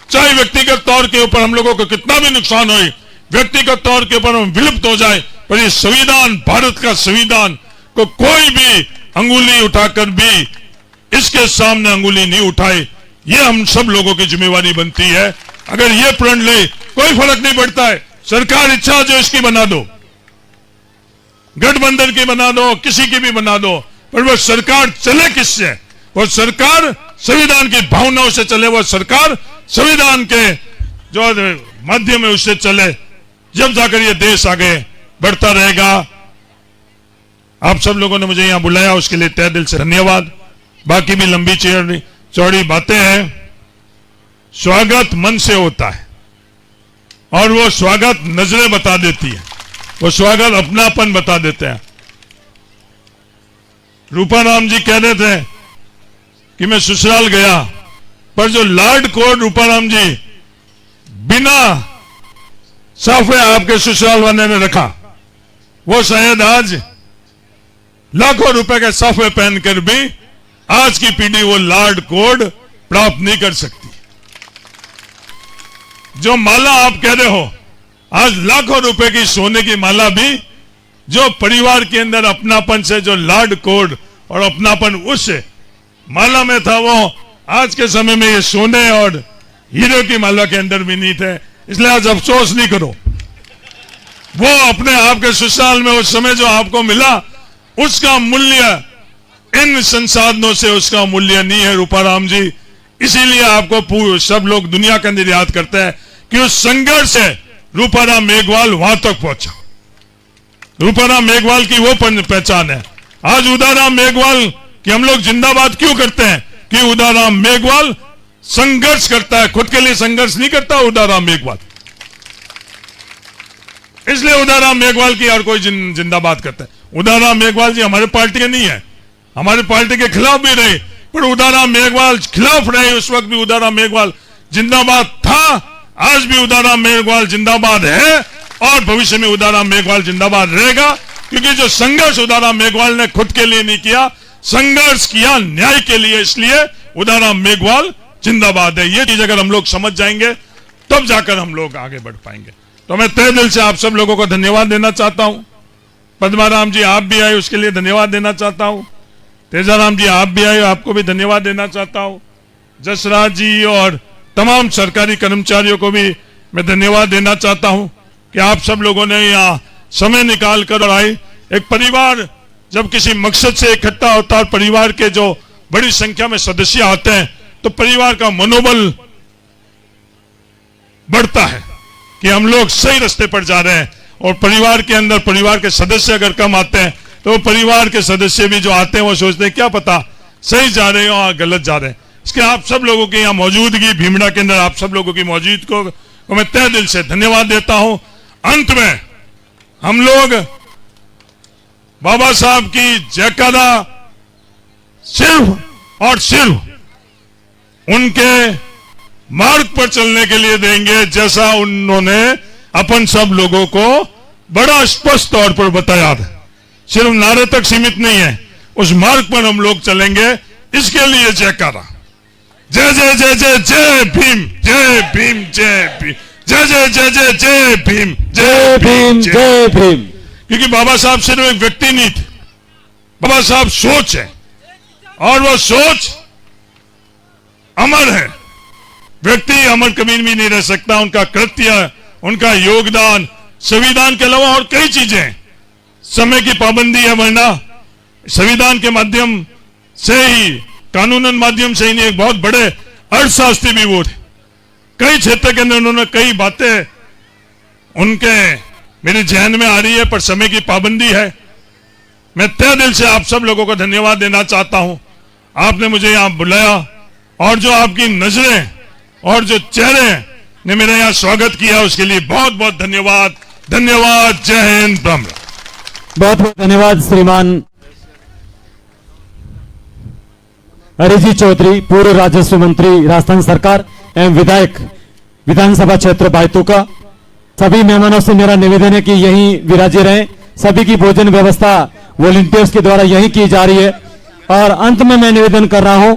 चाहे व्यक्तिगत तौर के ऊपर हम लोगों को कितना भी नुकसान हो, व्यक्तिगत तौर के ऊपर हम विलुप्त हो जाए, पर ये संविधान, भारत का संविधान को कोई भी अंगुली उठाकर भी इसके सामने अंगुली नहीं उठाए, ये हम सब लोगों की जिम्मेवारी बनती है। अगर ये प्रण ले, कोई फर्क नहीं पड़ता है, सरकार इच्छा जो इसकी बना दो, गठबंधन की बना दो, किसी की भी बना दो, पर वो सरकार चले किससे? वो सरकार संविधान की भावनाओं से चले, वो सरकार संविधान के जो माध्यम है उससे चले, जब जाकर ये देश आगे बढ़ता रहेगा। आप सब लोगों ने मुझे यहां बुलाया, उसके लिए तहे दिल से धन्यवाद। बाकी भी लंबी चौड़ी बातें हैं, स्वागत मन से होता है और वो स्वागत नजरें बता देती है, वो स्वागत अपनापन बता देते हैं। रूपाराम जी कह रहे थे कि मैं ससुराल गया, पर जो लाड कोड रूपाराम जी बिना साफे आपके ससुराल वाले ने रखा, वो शायद आज लाखों रुपए के साफे पहनकर भी आज की पीढ़ी वो लाड कोड प्राप्त नहीं कर सकती। जो माला आप कह रहे हो, आज लाखों रुपए की सोने की माला भी जो परिवार के अंदर अपनापन से जो लाड कोड और अपनापन उस माला में था, वो आज के समय में ये सोने और हीरे की माला के अंदर भी नहीं थे। इसलिए आज अफसोस नहीं करो, वो अपने आप के ससुराल में उस समय जो आपको मिला उसका मूल्य इन संसाधनों से उसका मूल्य नहीं है रूपाराम जी। इसीलिए आपको सब लोग दुनिया के अंदर याद करते हैं कि उस संघर्ष से रूपाराम मेघवाल वहां तक पहुंचा। रूपाराम मेघवाल की वो पहचान है। आज उदाराम मेघवाल की हम लोग जिंदाबाद क्यों करते हैं कि उदाराम मेघवाल संघर्ष करता है, खुद के लिए संघर्ष नहीं करता उदाराम मेघवाल, इसलिए उदाराम मेघवाल की हर कोई जिंदाबाद करता है। उदाराम मेघवाल जी हमारे पार्टी के नहीं है, हमारे पार्टी के खिलाफ भी रहे, पर उदाराम मेघवाल खिलाफ रहे उस वक्त भी उदाराम मेघवाल जिंदाबाद था, आज भी उदाराम मेघवाल जिंदाबाद है और भविष्य में उदाराम मेघवाल जिंदाबाद रहेगा। क्योंकि जो संघर्ष उदाराम मेघवाल ने खुद के लिए नहीं किया, संघर्ष किया न्याय के लिए, इसलिए उदाराम मेघवाल जिंदाबाद है। ये चीज अगर हम लोग समझ जाएंगे तब जाकर हम लोग आगे बढ़ पाएंगे। तो मैं तहे दिल से आप सब लोगों को धन्यवाद देना चाहता हूं। पद्माराम जी आप भी आए, उसके लिए धन्यवाद देना चाहता हूं। तेजाराम जी आप भी आए, आपको भी धन्यवाद देना चाहता हूं। जसराज जी और तमाम सरकारी कर्मचारियों को भी मैं धन्यवाद देना चाहता हूं कि आप सब लोगों ने यहाँ समय निकाल कर आए। एक परिवार जब किसी मकसद से इकट्ठा होता है और परिवार के जो बड़ी संख्या में सदस्य आते हैं तो परिवार का मनोबल बढ़ता है कि हम लोग सही रास्ते पर जा रहे हैं। और परिवार के अंदर परिवार के सदस्य अगर कम आते हैं तो परिवार के सदस्य भी जो आते हैं वो सोचते हैं क्या पता सही जा रहे हो या गलत जा रहे हैं। इसके आप सब लोगों की यहाँ मौजूदगी, भीमड़ा के अंदर आप सब लोगों की मौजूदगी को मैं तहे दिल से धन्यवाद देता हूं। अंत में हम लोग बाबा साहब की जयकारा सिर्फ और सिर्फ उनके मार्ग पर चलने के लिए देंगे जैसा उन्होंने अपन सब लोगों को बड़ा स्पष्ट तौर पर बताया था। सिर्फ नारे तक सीमित नहीं है, उस मार्ग पर हम लोग चलेंगे। इसके लिए जयकारा, जय जय जय जय जय भीम, जय भीम, जय भीम, जय जय जय जय जय भीम, जय भीम, जय भीम। क्योंकि बाबा साहब सिर्फ एक व्यक्ति नहीं थे, बाबा साहब सोच है, और वो सोच अमर है। व्यक्ति अमर कभी भी नहीं रह सकता, उनका कृत्य, उनका योगदान, संविधान के अलावा और कई चीजें हैं। समय की पाबंदी है, वरना संविधान के माध्यम से ही, कानूनन माध्यम से ही नहीं, एक बहुत बड़े अर्थशास्त्री भी वो थे। कई क्षेत्र के अंदर उन्होंने कई बातें उनके मेरे जहन में आ रही है, पर समय की पाबंदी है। मैं तहे दिल से आप सब लोगों को धन्यवाद देना चाहता हूं, आपने मुझे यहां बुलाया, और जो आपकी नजरें और जो चेहरे ने मेरा यहां स्वागत किया, उसके लिए बहुत बहुत धन्यवाद। धन्यवाद। जय हिंद। ब्रह्म। बहुत बहुत धन्यवाद श्रीमान अरिजीत चौधरी, पूर्व राजस्व मंत्री राजस्थान सरकार एवं विधायक विधानसभा क्षेत्र बायतू का। सभी मेहमानों से मेरा निवेदन है कि यहीं विराजे रहें। सभी की भोजन व्यवस्था वॉलंटियर्स के द्वारा यहीं की जा रही है। और अंत में मैं निवेदन कर रहा हूं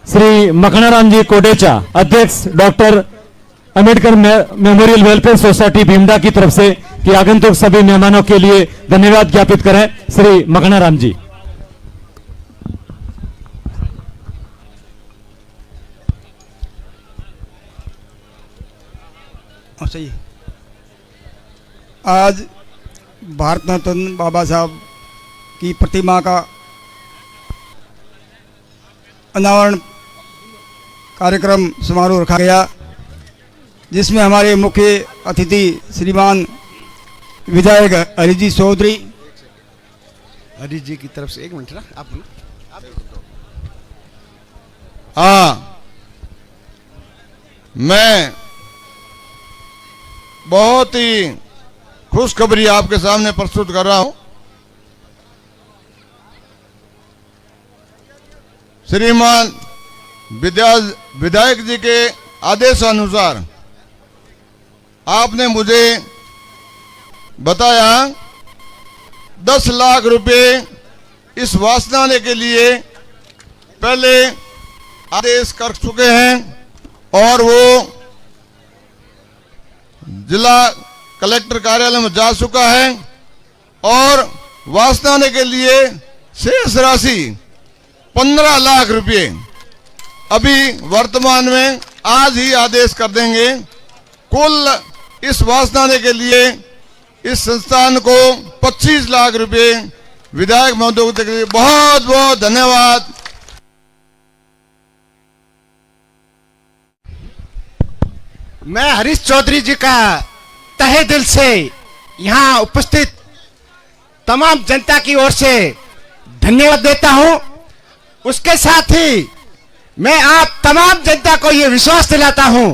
श्री मखनाराम जी कोडेचा, अध्यक्ष doctor Ambedkar memorial welfare society Bhimda की तरफ से, कि आगंतुक सभी मेहमानों के लिए धन्यवाद ज्ञापित करें। श्री मखनाराम जी। सही। आज भारत रत्न बाबा साहब की प्रतिमा का अनावरण कार्यक्रम समारोह रखा गया, जिसमें हमारे मुख्य अतिथि श्रीमान विधायक अरिजीत चौधरी, हरीश जी की तरफ से। एक मिनट ना आप हाँ, मैं बहुत ही खुशखबरी आपके सामने प्रस्तुत कर रहा हूं। श्रीमान विधायक जी के आदेशानुसार आपने मुझे बताया 10 लाख रुपए इस वाचनालय के लिए पहले आदेश कर चुके हैं, और वो जिला कलेक्टर कार्यालय में जा चुका है, और वाचनालय के लिए शेष राशि 15 लाख रुपए अभी वर्तमान में आज ही आदेश कर देंगे। कुल इस वाचनालय के लिए इस संस्थान को 25 लाख रुपए विधायक महोदय के लिए बहुत बहुत धन्यवाद। मैं हरीश चौधरी जी का तहे दिल से यहाँ उपस्थित तमाम जनता की ओर से धन्यवाद देता हूं। उसके साथ ही मैं आप तमाम जनता को यह विश्वास दिलाता हूं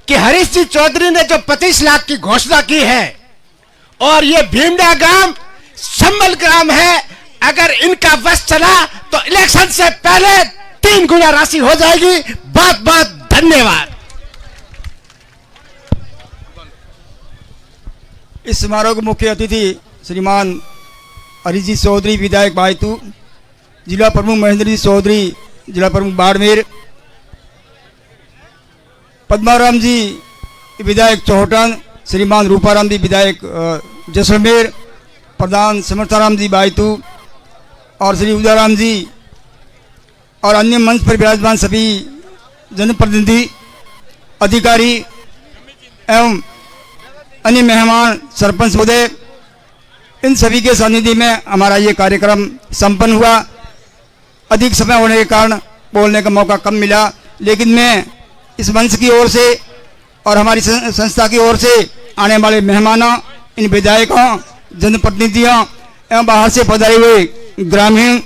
कि हरीश जी चौधरी ने जो 25 लाख की घोषणा की है, और ये भीमडा ग्राम संबल ग्राम है, अगर इनका बस चला तो इलेक्शन से पहले 3 गुना राशि हो जाएगी। बहुत बहुत धन्यवाद। इस समारोह के मुख्य अतिथि श्रीमान अरिजीत चौधरी, विधायक बायतू, जिला प्रमुख महेंद्र जी चौधरी, जिला प्रमुख बाड़मेर, पद्माराम जी विधायक चौहटन, श्रीमान रूपाराम जी विधायक जैसलमेर, प्रधान समर्थाराम जी बायतू, और श्री उदाराम जी और अन्य मंच पर विराजमान सभी जनप्रतिनिधि, अधिकारी एवं अन्य मेहमान, सरपंच महोदय, इन सभी के सानिध्य में हमारा ये कार्यक्रम संपन्न हुआ। अधिक समय होने के कारण बोलने का मौका कम मिला, लेकिन मैं इस मंच की ओर से और हमारी संस्था की ओर से आने वाले मेहमानों, इन विधायकों, जनप्रतिनिधियों एवं बाहर से पधारे हुए ग्रामीण,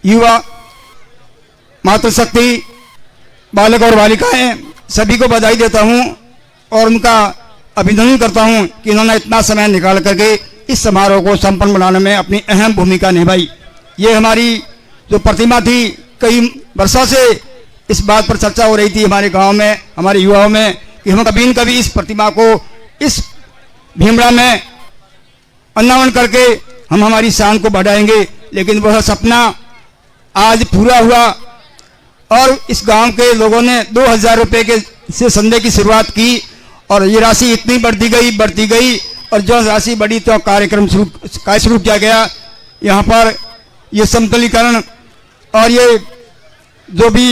युवा, मातृशक्ति, बालक और बालिकाएं, सभी को बधाई देता हूं और उनका अभिनंदन करता हूं कि इन्होंने इतना समय निकाल करके इस समारोह को संपन्न बनाने में अपनी अहम भूमिका निभाई। ये हमारी जो प्रतिमा थी, कई वर्षों से इस बात पर चर्चा हो रही थी हमारे गांव में, हमारे युवाओं में, कि हम कभी न कभी इस प्रतिमा को इस भीमड़ा में अनावरण करके हम हमारी शान को बढ़ाएंगे। लेकिन वह सपना आज पूरा हुआ और इस गांव के लोगों ने 2000 रुपये के से संदे की शुरुआत की, और ये राशि इतनी बढ़ती गई और जो राशि बढ़ी तो कार्यक्रम शुरू किया गया। यहाँ पर ये समतलीकरण और ये जो भी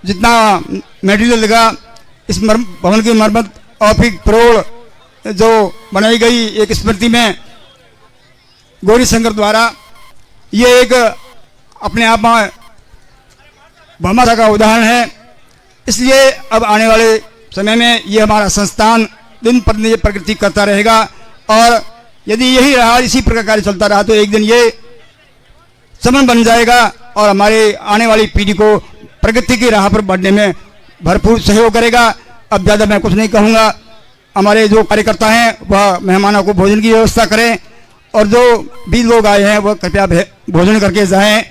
जितना मटेरियल लगा इस भवन की मरम्मत और फिर परोड़ जो बनाई गई एक स्मृति में गौरी शंकर द्वारा, ये एक अपने आप में भामाशाह का उदाहरण है। इसलिए अब आने वाले समय में ये हमारा संस्थान दिन प्रतिदिन प्रगति करता रहेगा और यदि यही रहा, इसी प्रकार कार्य चलता रहा तो एक दिन ये समन बन जाएगा और हमारे आने वाली पीढ़ी को प्रगति की राह पर बढ़ने में भरपूर सहयोग करेगा। अब ज़्यादा मैं कुछ नहीं कहूँगा। हमारे जो कार्यकर्ता हैं वह मेहमानों को भोजन की व्यवस्था करें और जो भी लोग आए हैं वह कृपया भोजन करके जाएं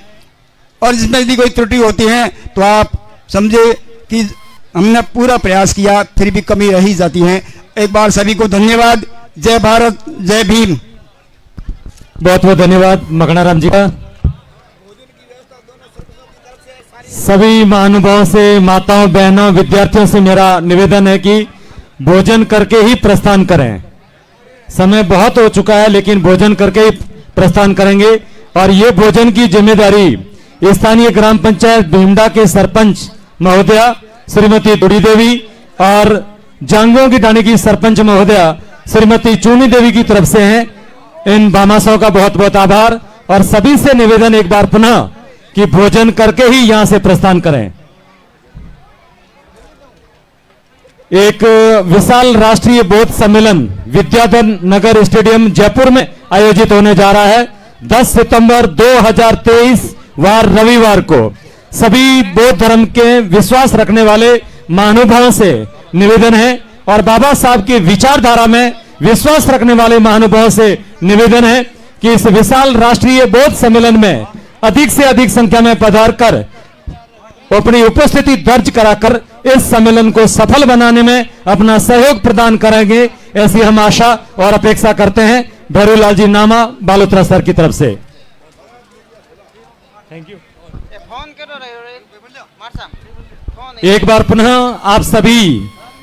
और इसमें यदि कोई त्रुटि होती है तो आप समझे कि हमने पूरा प्रयास किया, फिर भी कमी रह ही जाती है। एक बार सभी को धन्यवाद। जय भारत, जय भीम। बहुत बहुत धन्यवाद मखनाराम जी का। सभी महानुभावों से, माताओं, बहनों, विद्यार्थियों से मेरा निवेदन है कि भोजन करके ही प्रस्थान करें। समय बहुत हो चुका है लेकिन भोजन करके ही प्रस्थान करेंगे और ये भोजन की जिम्मेदारी स्थानीय ग्राम पंचायत भीमडा के सरपंच महोदया श्रीमती दुड़ी देवी और जांगों की ढाणी की सरपंच महोदया श्रीमती चूनी देवी की तरफ से है। इन भामाशाहों का बहुत बहुत आभार और सभी से निवेदन एक बार पुनः कि भोजन करके ही यहां से प्रस्थान करें। एक विशाल राष्ट्रीय बौद्ध सम्मेलन विद्याधर नगर स्टेडियम जयपुर में आयोजित होने जा रहा है 10 सितंबर 2023 वार रविवार को। सभी बौद्ध धर्म के विश्वास रखने वाले महानुभावों से निवेदन है और बाबा साहब की विचारधारा में विश्वास रखने वाले महानुभावों से निवेदन है कि इस विशाल राष्ट्रीय बौद्ध सम्मेलन में अधिक से अधिक संख्या में पधार कर अपनी उपस्थिति दर्ज कराकर इस सम्मेलन को सफल बनाने में अपना सहयोग प्रदान करेंगे, ऐसी हम आशा और अपेक्षा करते हैं। भैरूलाल जी नामा बालोत्रा सर की तरफ से थैंक यू। एक बार पुनः आप सभी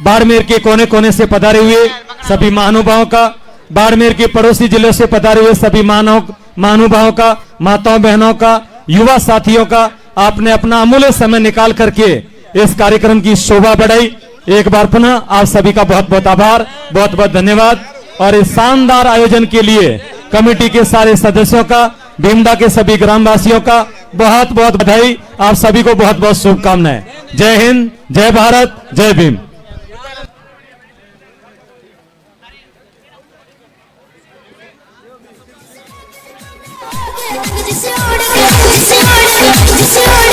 बाड़मेर के कोने कोने से पधारे हुए सभी महानुभावों का, बाड़मेर के पड़ोसी जिलों से पधारे हुए सभी महानुभावों का, माताओं बहनों का, युवा साथियों का, आपने अपना अमूल्य समय निकाल करके इस कार्यक्रम की शोभा बढ़ाई। एक बार पुनः आप सभी का बहुत बहुत आभार, बहुत बहुत धन्यवाद और इस शानदार आयोजन के लिए कमेटी के सारे सदस्यों का, भीमडा के सभी ग्रामवासियों का बहुत बहुत बधाई। आप सभी को बहुत बहुत शुभकामनाएं। जय हिंद, जय भारत, जय भीम। Just